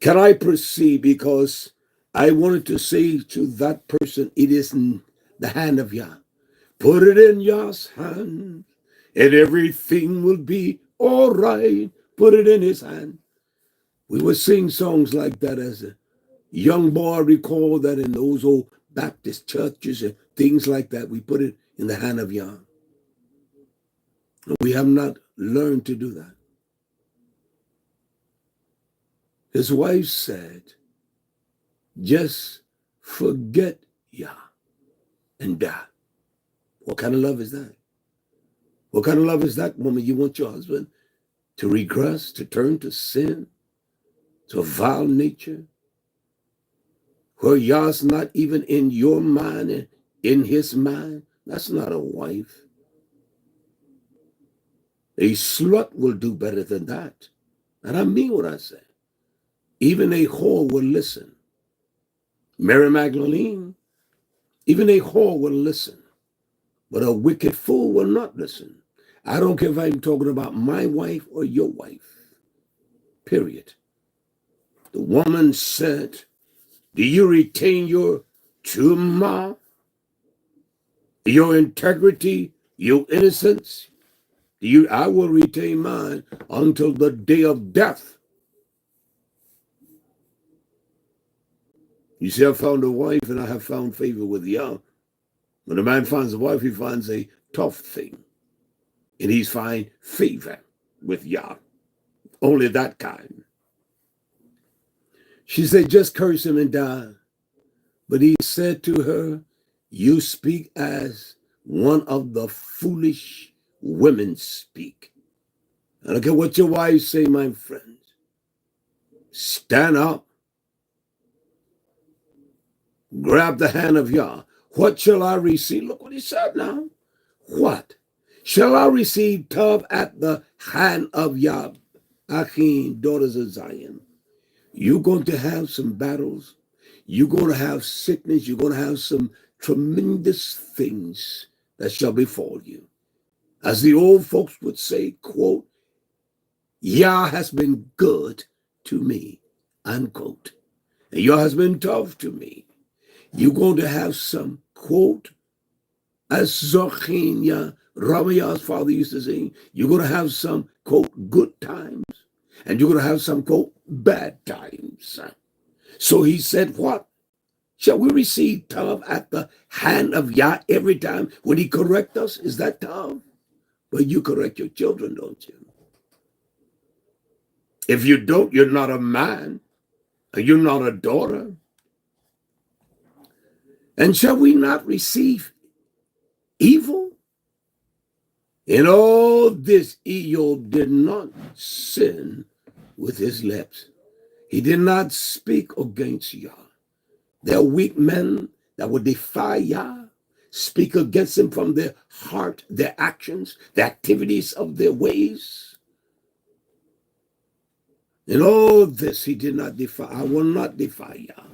Can I proceed? Because I wanted to say to that person, it is in the hand of Yah. Put it in Yah's hand, and everything will be All right, put it in his hand. We would sing songs like that as a young boy. I recall that in those old Baptist churches and things like that, we put it in the hand of Yah. We have not learned to do that. His wife said, just forget Yah and die. What kind of love is that? What kind of love is that, woman? You want your husband to regress, to turn to sin, to a vile nature, where Yah's not even in your mind and in his mind? That's not a wife. A slut will do better than that. And I mean what I say. Even a whore will listen. Mary Magdalene, even a whore will listen. But a wicked fool will not listen. I don't care if I'm talking about my wife or your wife. Period. The woman said, do you retain your Tshuwah, your integrity, your innocence? I will retain mine until the day of death. You see, I found a wife and I have found favor with Yah. When a man finds a wife, he finds a tough thing. And he's find favor with Yah. Only that kind. She said, just curse him and die. But he said to her, you speak as one of the foolish women speak. I don't care what your wives say, my friends. Stand up. Grab the hand of Yah. What shall I receive? Look what he said now. What? Shall I receive tov at the hand of Yah, Achim, daughters of Zion? You're going to have some battles. You're going to have sickness. You're going to have some tremendous things that shall befall you. As the old folks would say, quote, Yah has been good to me, unquote. And Yah has been tough to me. You're going to have some, quote, as Zochin, Ramaya's father used to say, you're going to have some, quote, good times. And you're going to have some, quote, bad times. So he said, what? Shall we receive tov at the hand of Yah every time when he correct us? Is that tov? But you correct your children, don't you? If you don't, you're not a man. You're not a daughter. And shall we not receive evil? In all this, Eob did not sin with his lips. He did not speak against Yah. There are weak men that would defy Yah, speak against him from their heart, their actions, the activities of their ways. In all this, he did not defy. I will not defy Yah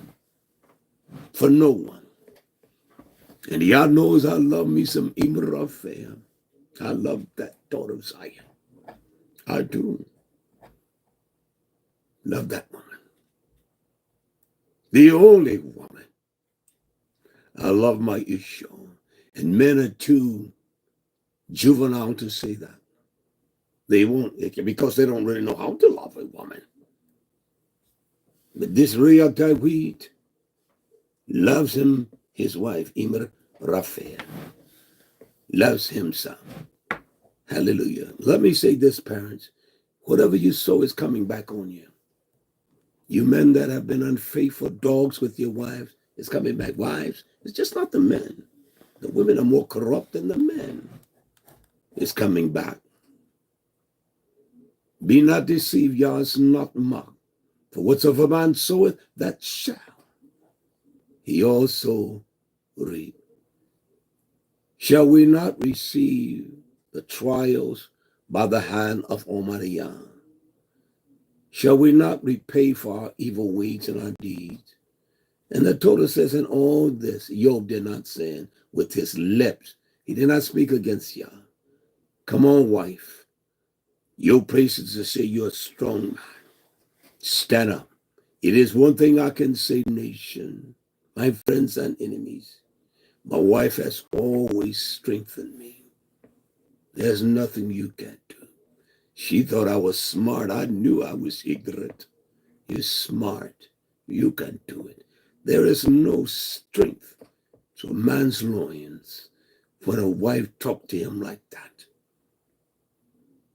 for no one. And Yah knows I love me some Imrafeh. I love that daughter of Zion. I do. Love that woman. The only woman. I love my Isha. And men are too juvenile to say that. They won't, because they don't really know how to love a woman. But this real Dawid loves him, his wife, Imr Raphael. Loves him some. Hallelujah. Let me say this, parents. Whatever you sow is coming back on you. You men that have been unfaithful dogs with your wives, it's coming back. Wives, it's just not the men. The women are more corrupt than the men. It's coming back. Be not deceived, Yah is not mocked. For whatsoever man soweth, that shall he also reap. Shall we not receive the trials by the hand of Almighty Yah? Shall we not repay for our evil ways and our deeds? And the Torah says, in all this, Job did not sin with his lips. He did not speak against Yah. Come on, wife. Your place is to say you're a strong man. Stand up. It is one thing I can say, nation, my friends and enemies. My wife has always strengthened me. There's nothing you can't do. She thought I was smart. I knew I was ignorant. You're smart. You can do it. There is no strength to a man's loins when a wife talk to him like that.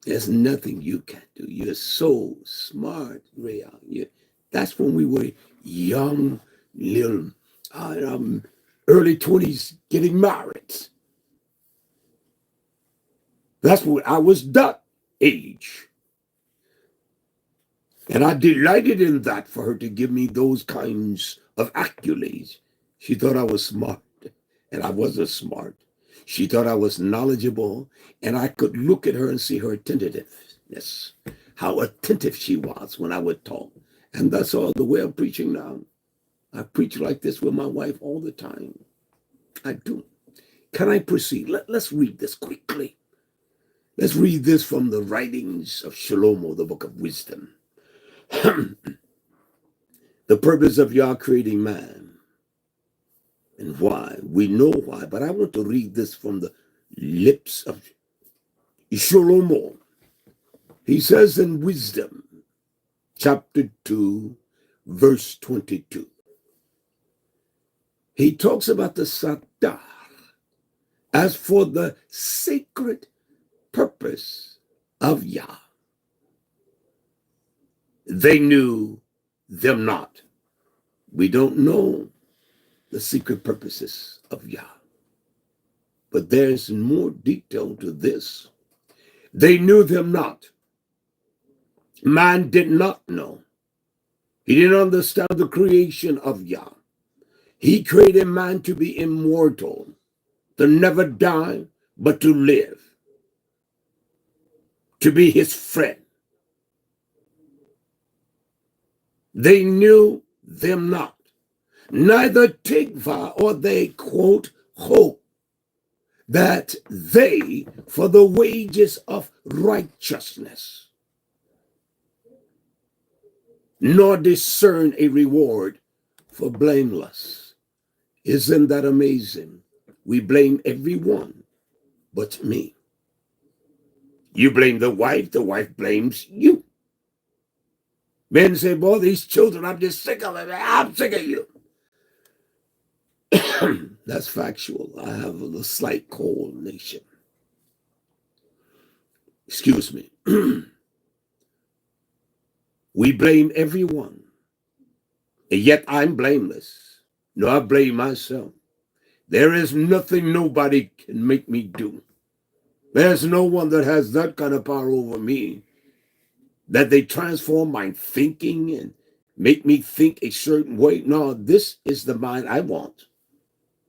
There's nothing you can do. You're so smart, Rhea. That's when we were young, little, early 20s, getting married. That's when I was that age. And I delighted in that for her to give me those kinds of accolades. She thought I was smart, and I wasn't smart. She thought I was knowledgeable, and I could look at her and see her attentiveness, how attentive she was when I would talk. And that's all the way I'm preaching now. I preach like this with my wife all the time. I do. Can I proceed? Let's read this quickly. Let's read this from the writings of Shlomo, the book of wisdom. The purpose of YAH creating man. And why? We know why, but I want to read this from the lips of Shlomo. He says in Wisdom, chapter 2, verse 22. He talks about the Satar as for the sacred purpose of YAH. They knew them not. We don't know the secret purposes of YAH. But there's more detail to this. They knew them not. Man did not know. He didn't understand the creation of YAH. He created man to be immortal, to never die, but to live, to be his friend. They knew them not, neither tikva, or they, quote, hope that they, for the wages of righteousness, nor discern a reward for blameless. Isn't that amazing? We blame everyone but me. You blame the wife blames you. Men say, boy, these children, I'm just sick of it. I'm sick of you. That's factual. I have a slight cold nation. Excuse me. We blame everyone. And yet I'm blameless. No, I blame myself. There is nothing nobody can make me do. There's no one that has that kind of power over me, that they transform my thinking and make me think a certain way. No, this is the mind I want.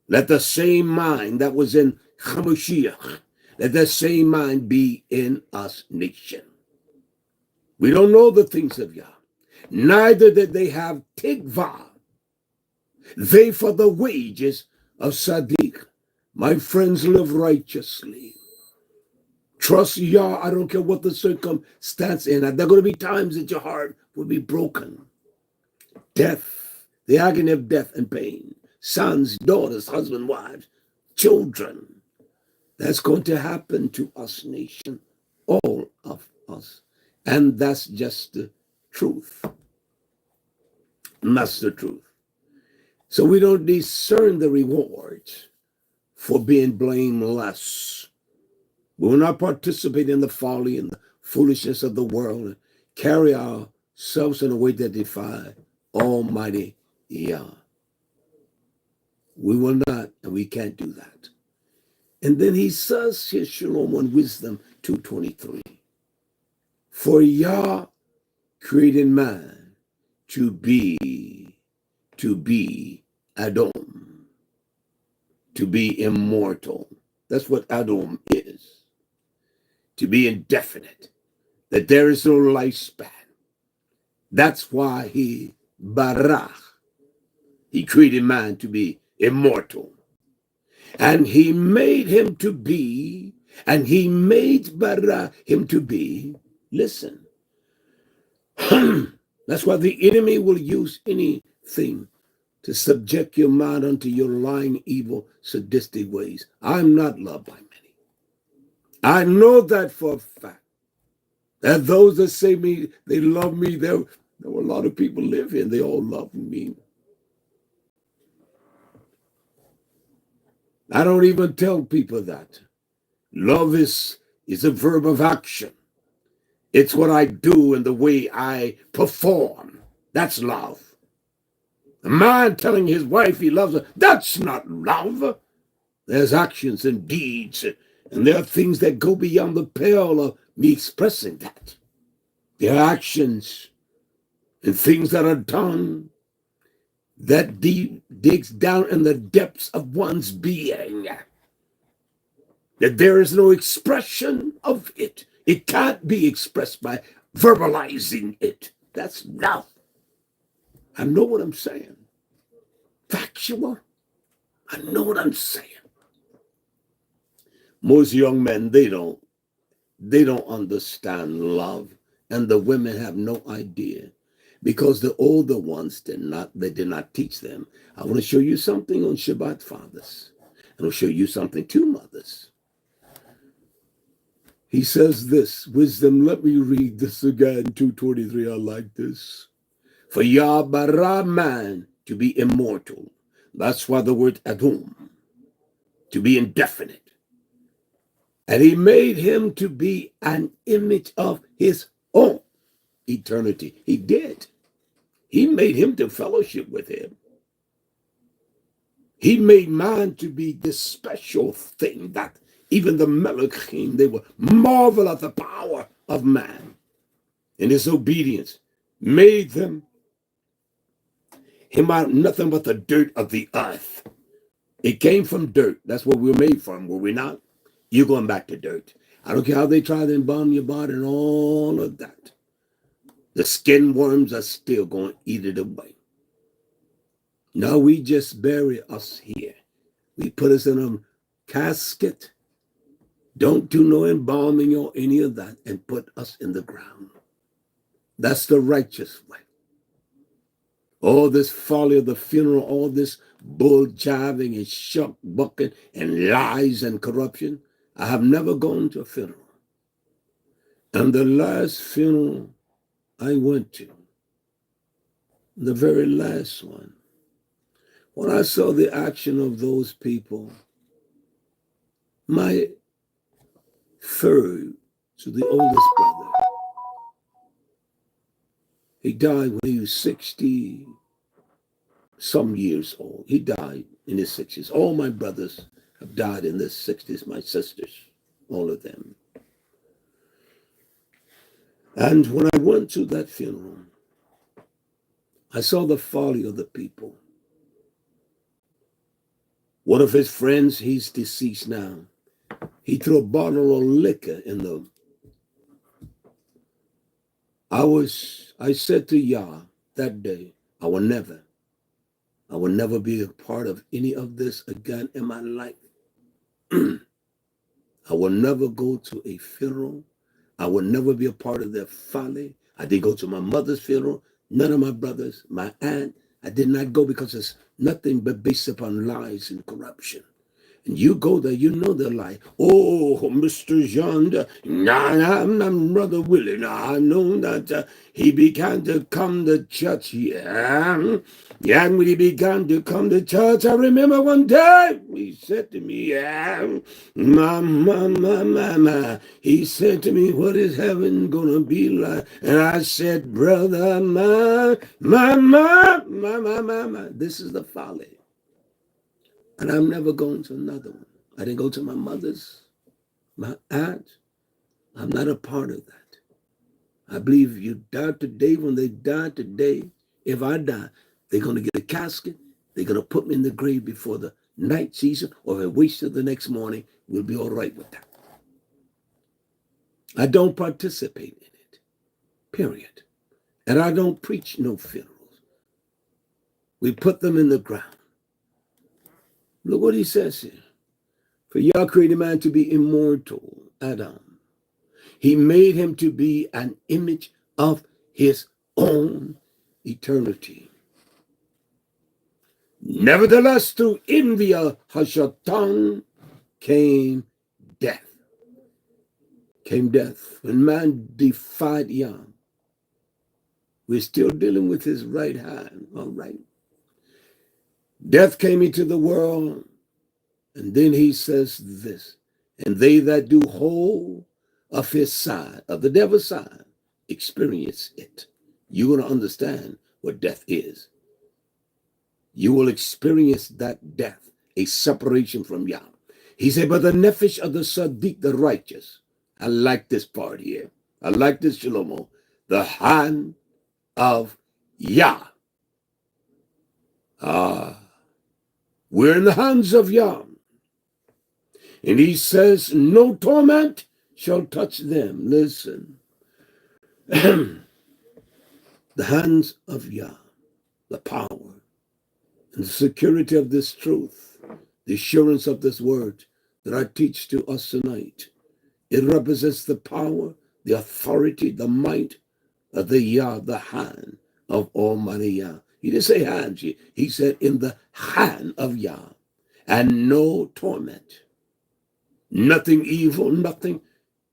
Let the same mind that was in Hamashiach, let the same mind be in us nation. We don't know the things of YAH. Neither did they have tikva. They for the wages of Sadiq. My friends, live righteously. Trust YAH. I don't care what the circumstance is. There are going to be times that your heart will be broken. Death, the agony of death and pain. Sons, daughters, husbands, wives, children. That's going to happen to us, nation. All of us. And that's just the truth. And that's the truth. So we don't discern the reward for being blameless. We will not participate in the folly and the foolishness of the world and carry ourselves in a way that defy Almighty YAH. We will not, and we can't do that. And then he says here, Shalom on Wisdom 2:23. For YAH created man to be Adam, to be immortal. That's what Adam is. To be indefinite, that there is no lifespan. That's why he created man to be immortal. And he made him to be, and he made him to be, listen. That's why the enemy will use anything to subject your mind unto your lying, evil, sadistic ways. I'm not loved by many. I know that for a fact. And those that say me, they love me, there were a lot of people live here, and they all love me. I don't even tell people that. Love is a verb of action. It's what I do and the way I perform. That's love. A man telling his wife he loves her, that's not love. There's actions and deeds, and there are things that go beyond the pale of me expressing that. There are actions and things that are done that digs down in the depths of one's being. That there is no expression of it. It can't be expressed by verbalizing it. That's love. I know what I'm saying. Factual. I know what I'm saying. Most young men, they don't understand love, and the women have no idea, because the older ones did not teach them. I want to show you something on Shabbat, fathers, and I'll show you something to mothers. He says this, wisdom, let me read this again, 2:23, I like this. For Yah bara man to be immortal. That's why the word Adom, to be indefinite. And he made him to be an image of his own eternity. He did. He made him to fellowship with him. He made man to be this special thing that even the Melachim, they will marvel at the power of man and his obedience. Made him out nothing but the dirt of the earth. It came from dirt. That's what we were made from, were we not? You're going back to dirt. I don't care how they try to embalm your body and all of that. The skin worms are still going to eat it away. Now we just bury us here. We put us in a casket. Don't do no embalming or any of that, and put us in the ground. That's the righteous way. All this folly of the funeral, all this bull jiving and shuck bucking and lies and corruption. I have never gone to a funeral. And the last funeral I went to, the very last one, when I saw the action of those people, my third, so the oldest brother, he died when he was 60 some years old. He died in his 60s. All my brothers have died in their 60s, my sisters, all of them. And when I went to that funeral, I saw the folly of the people. One of his friends, he's deceased now, he threw a bottle of liquor in them. I said to Yah that day, I will never be a part of any of this again in my life. I will never go to a funeral. I will never be a part of their folly. I didn't go to my mother's funeral. None of my brothers, my aunt, I did not go, because it's nothing but based upon lies and corruption. And you go there, you know the lie. Oh, Mr. John, I'm Brother Willie. Nah, I know that he began to come to church. Yeah, and when he began to come to church, I remember one day he said to me, Mama. He said to me, what is heaven gonna be like? And I said, brother, mama, this is the folly. And I'm never going to another one. I didn't go to my mother's, my aunt. I'm not a part of that. I believe you die today. When they die today, if I die, they're going to get a casket. They're going to put me in the grave before the night season, or if I wait till the next morning, we'll be all right with that. I don't participate in it, period. And I don't preach no funerals. We put them in the ground. Look what he says here. For Yah created man to be immortal, Adam. He made him to be an image of his own eternity. Nevertheless, through envy of Hashatan came death. came death. When man defied Yah, we're still dealing with his right hand. All right. Death came into the world, and then he says this, and they that do hold of his side, of the devil's side, experience it. You're going to understand what death is. You will experience that death, a separation from Yah. He said, but the nephesh of the Sadiq, the righteous. I like this part here. I like this, Shlomo. The hand of Yah. We're in the hands of Yah. And he says, no torment shall touch them. Listen. The hands of Yah, the power and the security of this truth, the assurance of this word that I teach to us tonight. It represents the power, the authority, the might of the Yah, the hand of Almighty Yah. He didn't say hand, he said in the hand of Yah. And no torment, nothing evil, nothing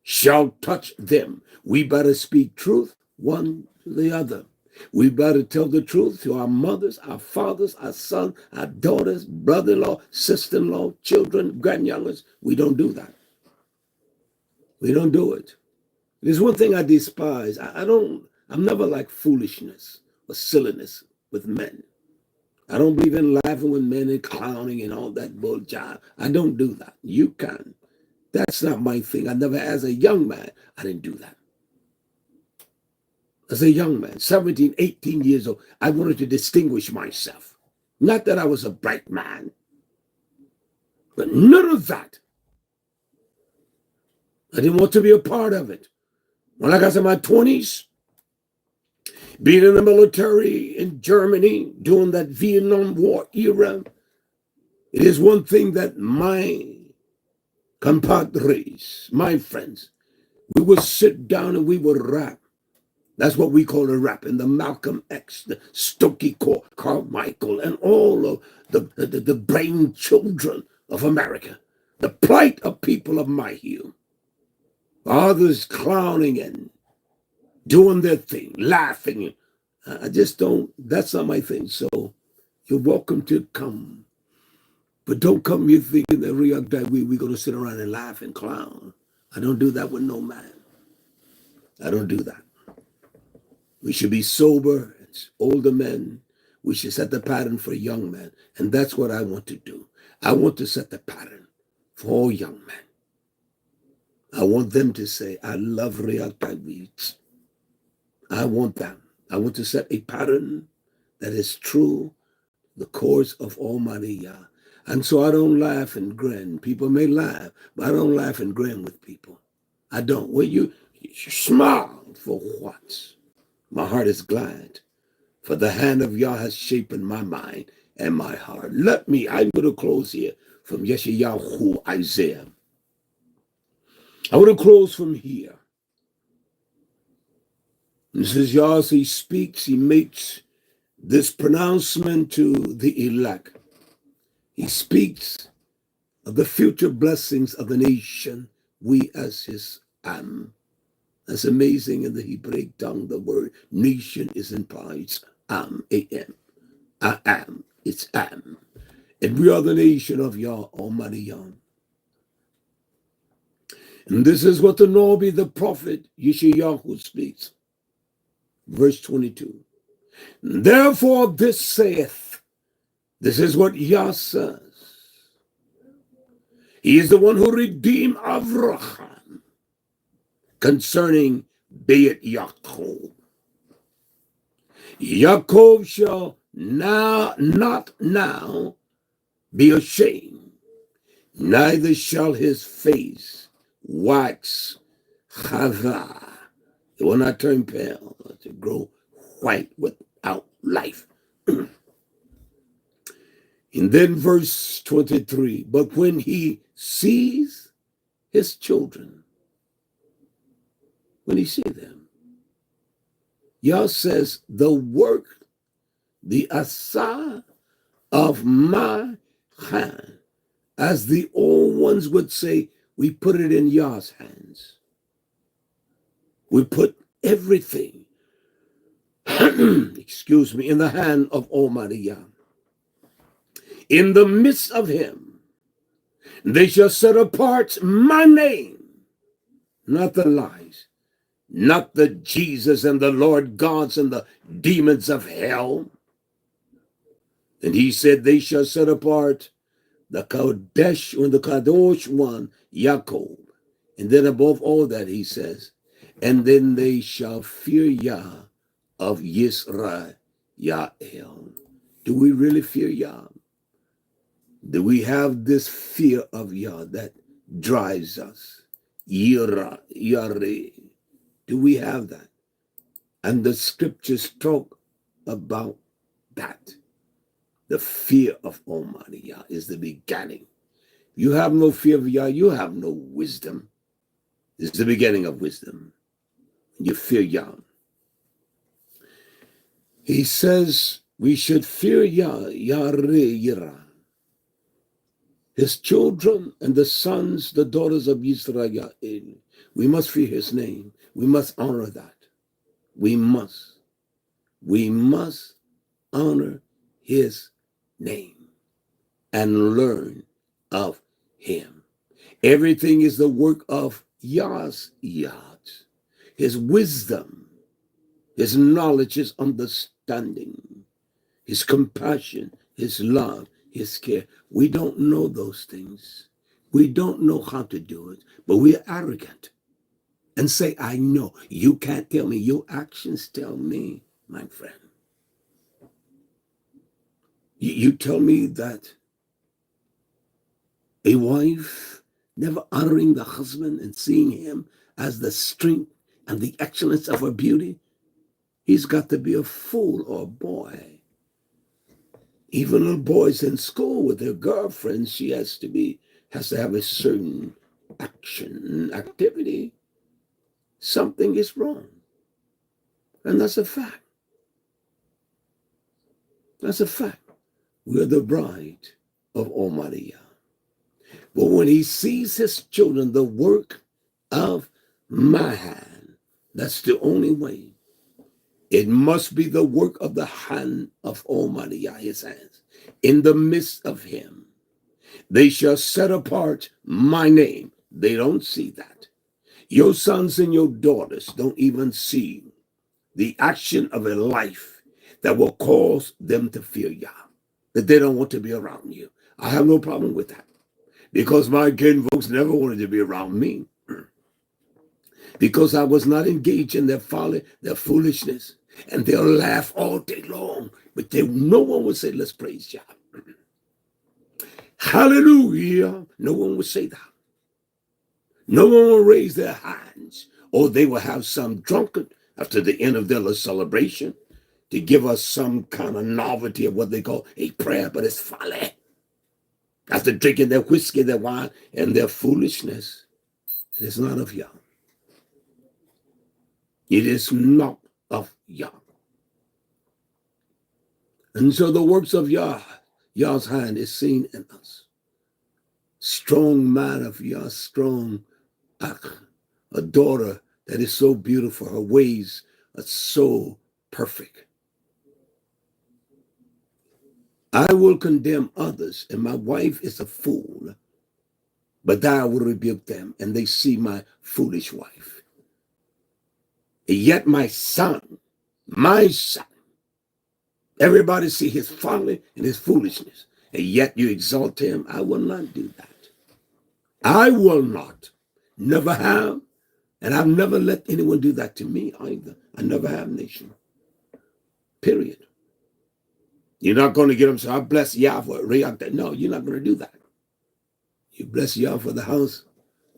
shall touch them. We better speak truth one to the other. We better tell the truth to our mothers, our fathers, our sons, our daughters, brother-in-law, sister-in-law, children, grandyoungers. We don't do that. We don't do it. There's one thing I despise. I'm never like foolishness or silliness with men. I don't believe in laughing with men and clowning and all that bull jive. I don't do that. You can. That's not my thing. I never, as a young man, I didn't do that. As a young man, 17, 18 years old, I wanted to distinguish myself. Not that I was a bright man, but none of that. I didn't want to be a part of it. When I got to my 20s, being in the military in Germany during that Vietnam War era, it is one thing that my compadres, my friends, we would sit down and we would rap. That's what we call a rap. And the Malcolm X, the Stokely Carmichael, and all of the brain children of America, the plight of people of my hue. Others clowning and doing their thing, laughing. I just don't, that's not my thing. So you're welcome to come. But don't come here thinking that we're going to sit around and laugh and clown. I don't do that with no man. I don't do that. We should be sober. It's older men. We should set the pattern for young men. And that's what I want to do. I want to set the pattern for all young men. I want them to say, I love Real Tawhid. I want them. I want to set a pattern that is true, the course of Almighty Yah. And so I don't laugh and grin. People may laugh, but I don't laugh and grin with people. I don't. Well, you smile for what? My heart is glad, for the hand of Yah has shaped my mind and my heart. I'm going to close here from Yeshayahu, Isaiah. I want to close from here. This is Yah, he speaks, he makes this pronouncement to the elect. He speaks of the future blessings of the nation, we as his am. That's amazing. In the Hebrew tongue, the word nation is implied am, A-M. I am, it's am. And we are the nation of Yah, Almighty Yah. And this is what the Nabi, the prophet, Yeshayahu speaks. Verse 22. Therefore this saith, this is what Yah says. He is the one who redeemed Avraham concerning Beit Yaakov. Yaakov shall not now be ashamed, neither shall his face wax chava. It will not turn pale, to grow white without life. And then verse 23, but when he sees his children, when he sees them, Yah says, the work, the asa of my hand, as the old ones would say, we put it in Yah's hands. We put everything, excuse me, in the hand of Almighty Yah. In the midst of him, they shall set apart my name, not the lies, not the Jesus and the Lord gods and the demons of hell. And he said, they shall set apart the Kodesh and the Kadosh one, Yaakov. And then above all that, he says, and then they shall fear Yah of Yisrael, Yael. Do we really fear Yah? Do we have this fear of Yah that drives us? Yira, Yare. Do we have that? And the scriptures talk about that. The fear of Almighty Yah is the beginning. You have no fear of Yah, you have no wisdom. It's the beginning of wisdom. You fear Yah. He says we should fear Yah, Yare Yira. His children and the sons, the daughters of Yisrael. We must fear his name. We must honor that. We must. We must honor his name and learn of him. Everything is the work of Yah's Yah. His wisdom, his knowledge, his understanding, his compassion, his love, his care. We don't know those things. We don't know how to do it, but we are arrogant and say, I know. You can't tell me. Your actions tell me, my friend. You tell me that a wife never honoring the husband and seeing him as the strength and the excellence of her beauty, he's got to be a fool or a boy. Even little boys in school with their girlfriends, she has to have a certain action, activity. Something is wrong. And that's a fact. That's a fact. We're the bride of Almighty Yah. But when he sees his children, the work of my hand, that's the only way. It must be the work of the hand of Almighty Yah, his hands. In the midst of him, they shall set apart my name. They don't see that. Your sons and your daughters don't even see the action of a life that will cause them to fear Yah, that they don't want to be around you. I have no problem with that, because my kin folks never wanted to be around me, because I was not engaged in their folly, their foolishness, and they'll laugh all day long, but no one would say, let's praise Yah. Hallelujah. No one would say that. No one will raise their hands, or they will have some drunkard after the end of their little celebration to give us some kind of novelty of what they call a prayer, but it's folly. After drinking their whiskey, their wine, and their foolishness, it is not of Yah. It is not of Yah. And so the works of Yah, Yah's hand is seen in us. Strong man of Yah, strong, a daughter that is so beautiful. Her ways are so perfect. I will condemn others, and my wife is a fool, but thou will rebuke them, and they see my foolish wife. And yet my son, everybody see his folly and his foolishness, and yet you exalt him. I will not do that. I will not. Never have. And I've never let anyone do that to me either. I never have, nation. Period. You're not going to get them, so I bless Yah for it. No, you're not going to do that. You bless Yah for the house.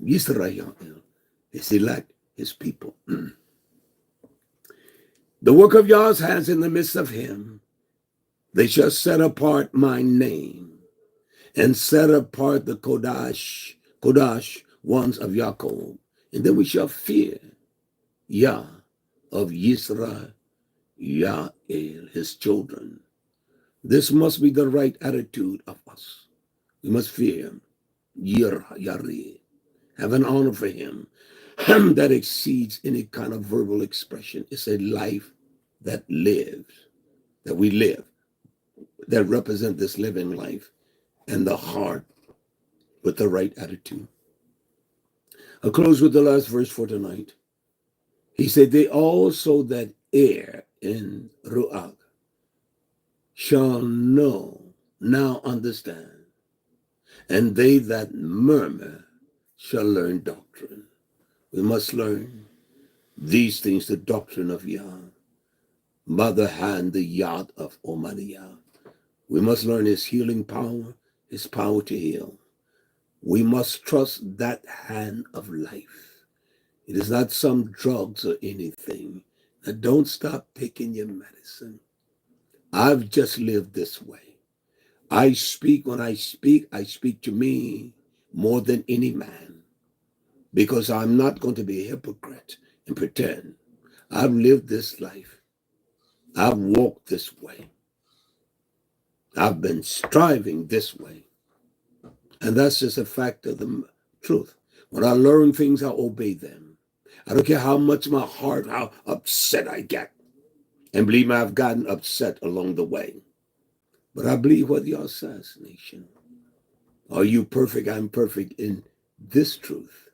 Yisrael, his elect, his people. The work of Yah's hands in the midst of him, they shall set apart my name and set apart the Kodash ones of Yaakov. And then we shall fear Yah of Yisrael, Yael, his children. This must be the right attitude of us. We must fear him. Yirah, Yareh. Have an honor for him. that exceeds any kind of verbal expression. It's a life that lives, that we live, that represent this living life and the heart with the right attitude. I'll close with the last verse for tonight. He said, they also that err in Ruach shall now understand, and they that murmur shall learn doctrine. We must learn these things, the doctrine of Yah, by the hand, the yad of Almighty Yah. We must learn his healing power, his power to heal. We must trust that hand of life. It is not some drugs or anything. Now don't stop taking your medicine. I've just lived this way. I speak I speak to me more than any man, because I'm not going to be a hypocrite and pretend. I've lived this life. I've walked this way. I've been striving this way. And that's just a fact of the truth. When I learn things, I obey them. I don't care how much my heart, how upset I get. And believe me, I've gotten upset along the way. But I believe what y'all says, nation. Are you perfect? I'm perfect in this truth.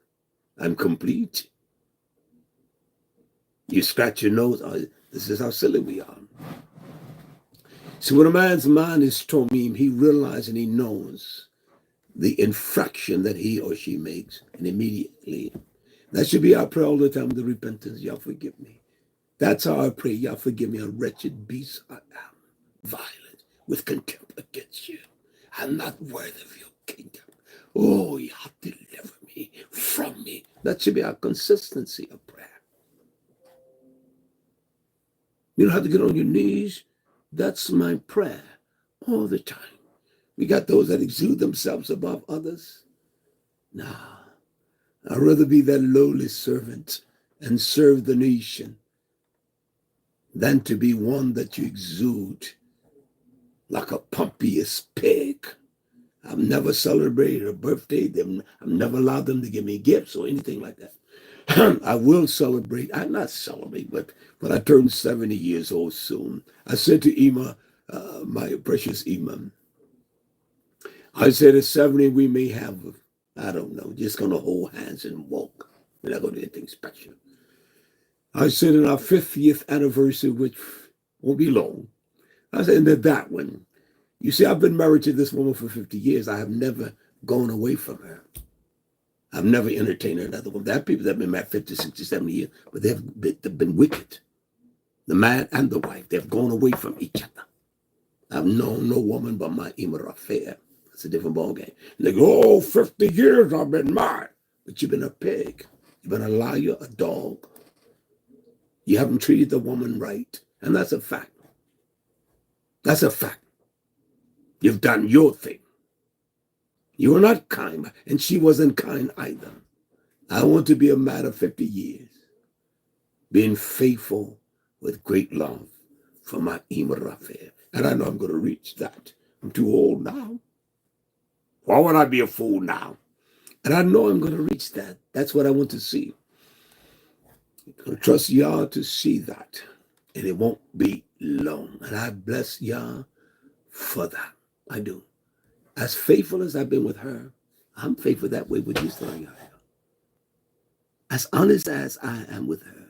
I'm complete. You scratch your nose. Oh, this is how silly we are. See, when a man's mind is tormented, he realizes and he knows the infraction that he or she makes, and immediately. That should be our prayer all the time, the repentance. Y'all forgive me. That's how I pray. Y'all forgive me, a wretched beast I am, violent, with contempt against you. I'm not worthy of your kingdom. Oh, Yah, deliver me from me. That should be our consistency of prayer. You don't have to get on your knees. That's my prayer all the time. We got those that exude themselves above others. Nah, I'd rather be that lowly servant and serve the nation than to be one that you exude like a pompous pig. I've never celebrated a birthday. I've never allowed them to give me gifts or anything like that. I will celebrate. I'm not celebrate, but when I turn 70 years old soon, I said to Ima, my precious Imam, I said at 70 we may have, I don't know, just going to hold hands and walk. We're not going to do anything special. I said in our 50th anniversary, which won't be long, I said that one. You see, I've been married to this woman for 50 years. I have never gone away from her. I've never entertained another one. There are people that have been married 50, 60, 70 years, but they've been wicked. The man and the wife, they've gone away from each other. I've known no woman but my Imar affair. It's a different ballgame. And they go, oh, 50 years I've been married. But you've been a pig. You've been a liar, a dog. You haven't treated the woman right. And that's a fact. That's a fact. You've done your thing. You were not kind, and she wasn't kind either. I want to be a man of 50 years, being faithful with great love for my Imar affair. And I know I'm going to reach that. I'm too old now. Why would I be a fool now? And I know I'm going to reach that. That's what I want to see. I'm going to trust Yah to see that. And it won't be long. And I bless Yah for that. I do. As faithful as I've been with her, I'm faithful that way with you, son. As honest as I am with her.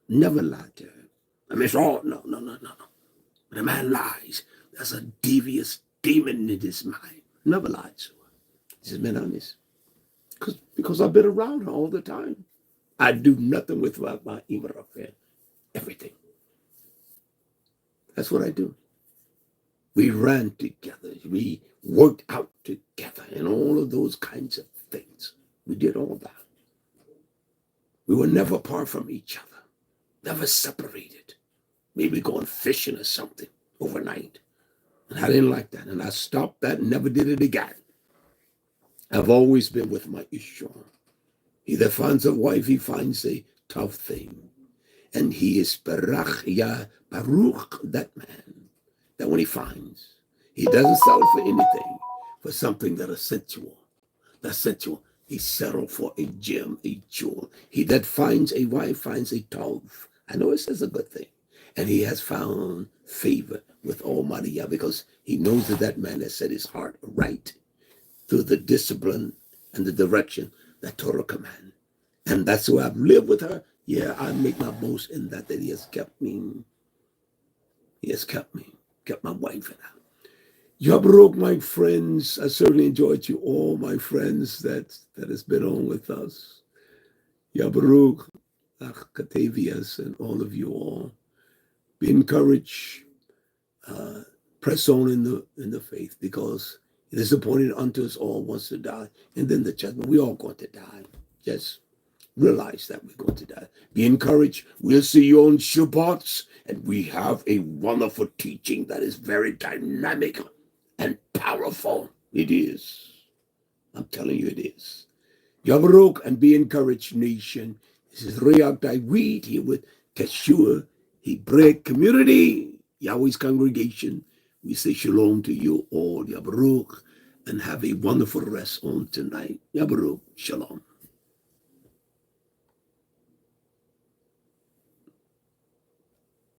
Never lied to her. I mean, it's all, no. When a man lies, there's a devious demon in his mind. Never lied to her. She's been honest. Because I've been around her all the time. I do nothing with my Imar affair. Everything. That's what I do. We ran together. We worked out together and all of those kinds of things. We did all that. We were never apart from each other. Never separated. Maybe going fishing or something overnight. And I didn't like that. And I stopped that and never did it again. I've always been with my Ishur. He that finds a wife, he finds a tough thing. And he is Baruch, that man. That when he finds, he doesn't sell for anything, for something that is sensual. That's sensual. He settled for a gem, a jewel. He that finds a wife finds a tov. I know it says a good thing. And he has found favor with Almighty Yah because he knows that that man has set his heart right through the discipline and the direction that Torah command. And that's why I've lived with her. Yeah, I make my boast in that he has kept me. He has kept me, kept my wife and I. Yabrok, my friends, I certainly enjoyed you all, my friends that has been on with us. Yabrok, Katavias, and all of you all. Be encouraged. Press on in the faith, because it is appointed unto us all once to die, and then the judgment. We're all going to die. Just realize that we're going to die. Be encouraged. We'll see you on Shabbats, and we have a wonderful teaching that is very dynamic and powerful. It is. I'm telling you, it is. Yavarok, and be encouraged, nation. This is Reak Daiwit here with Tshuwah Hebrew Community, Yahweh's congregation. We say shalom to you all, Yavarok, and have a wonderful rest on tonight. Yavarok, shalom.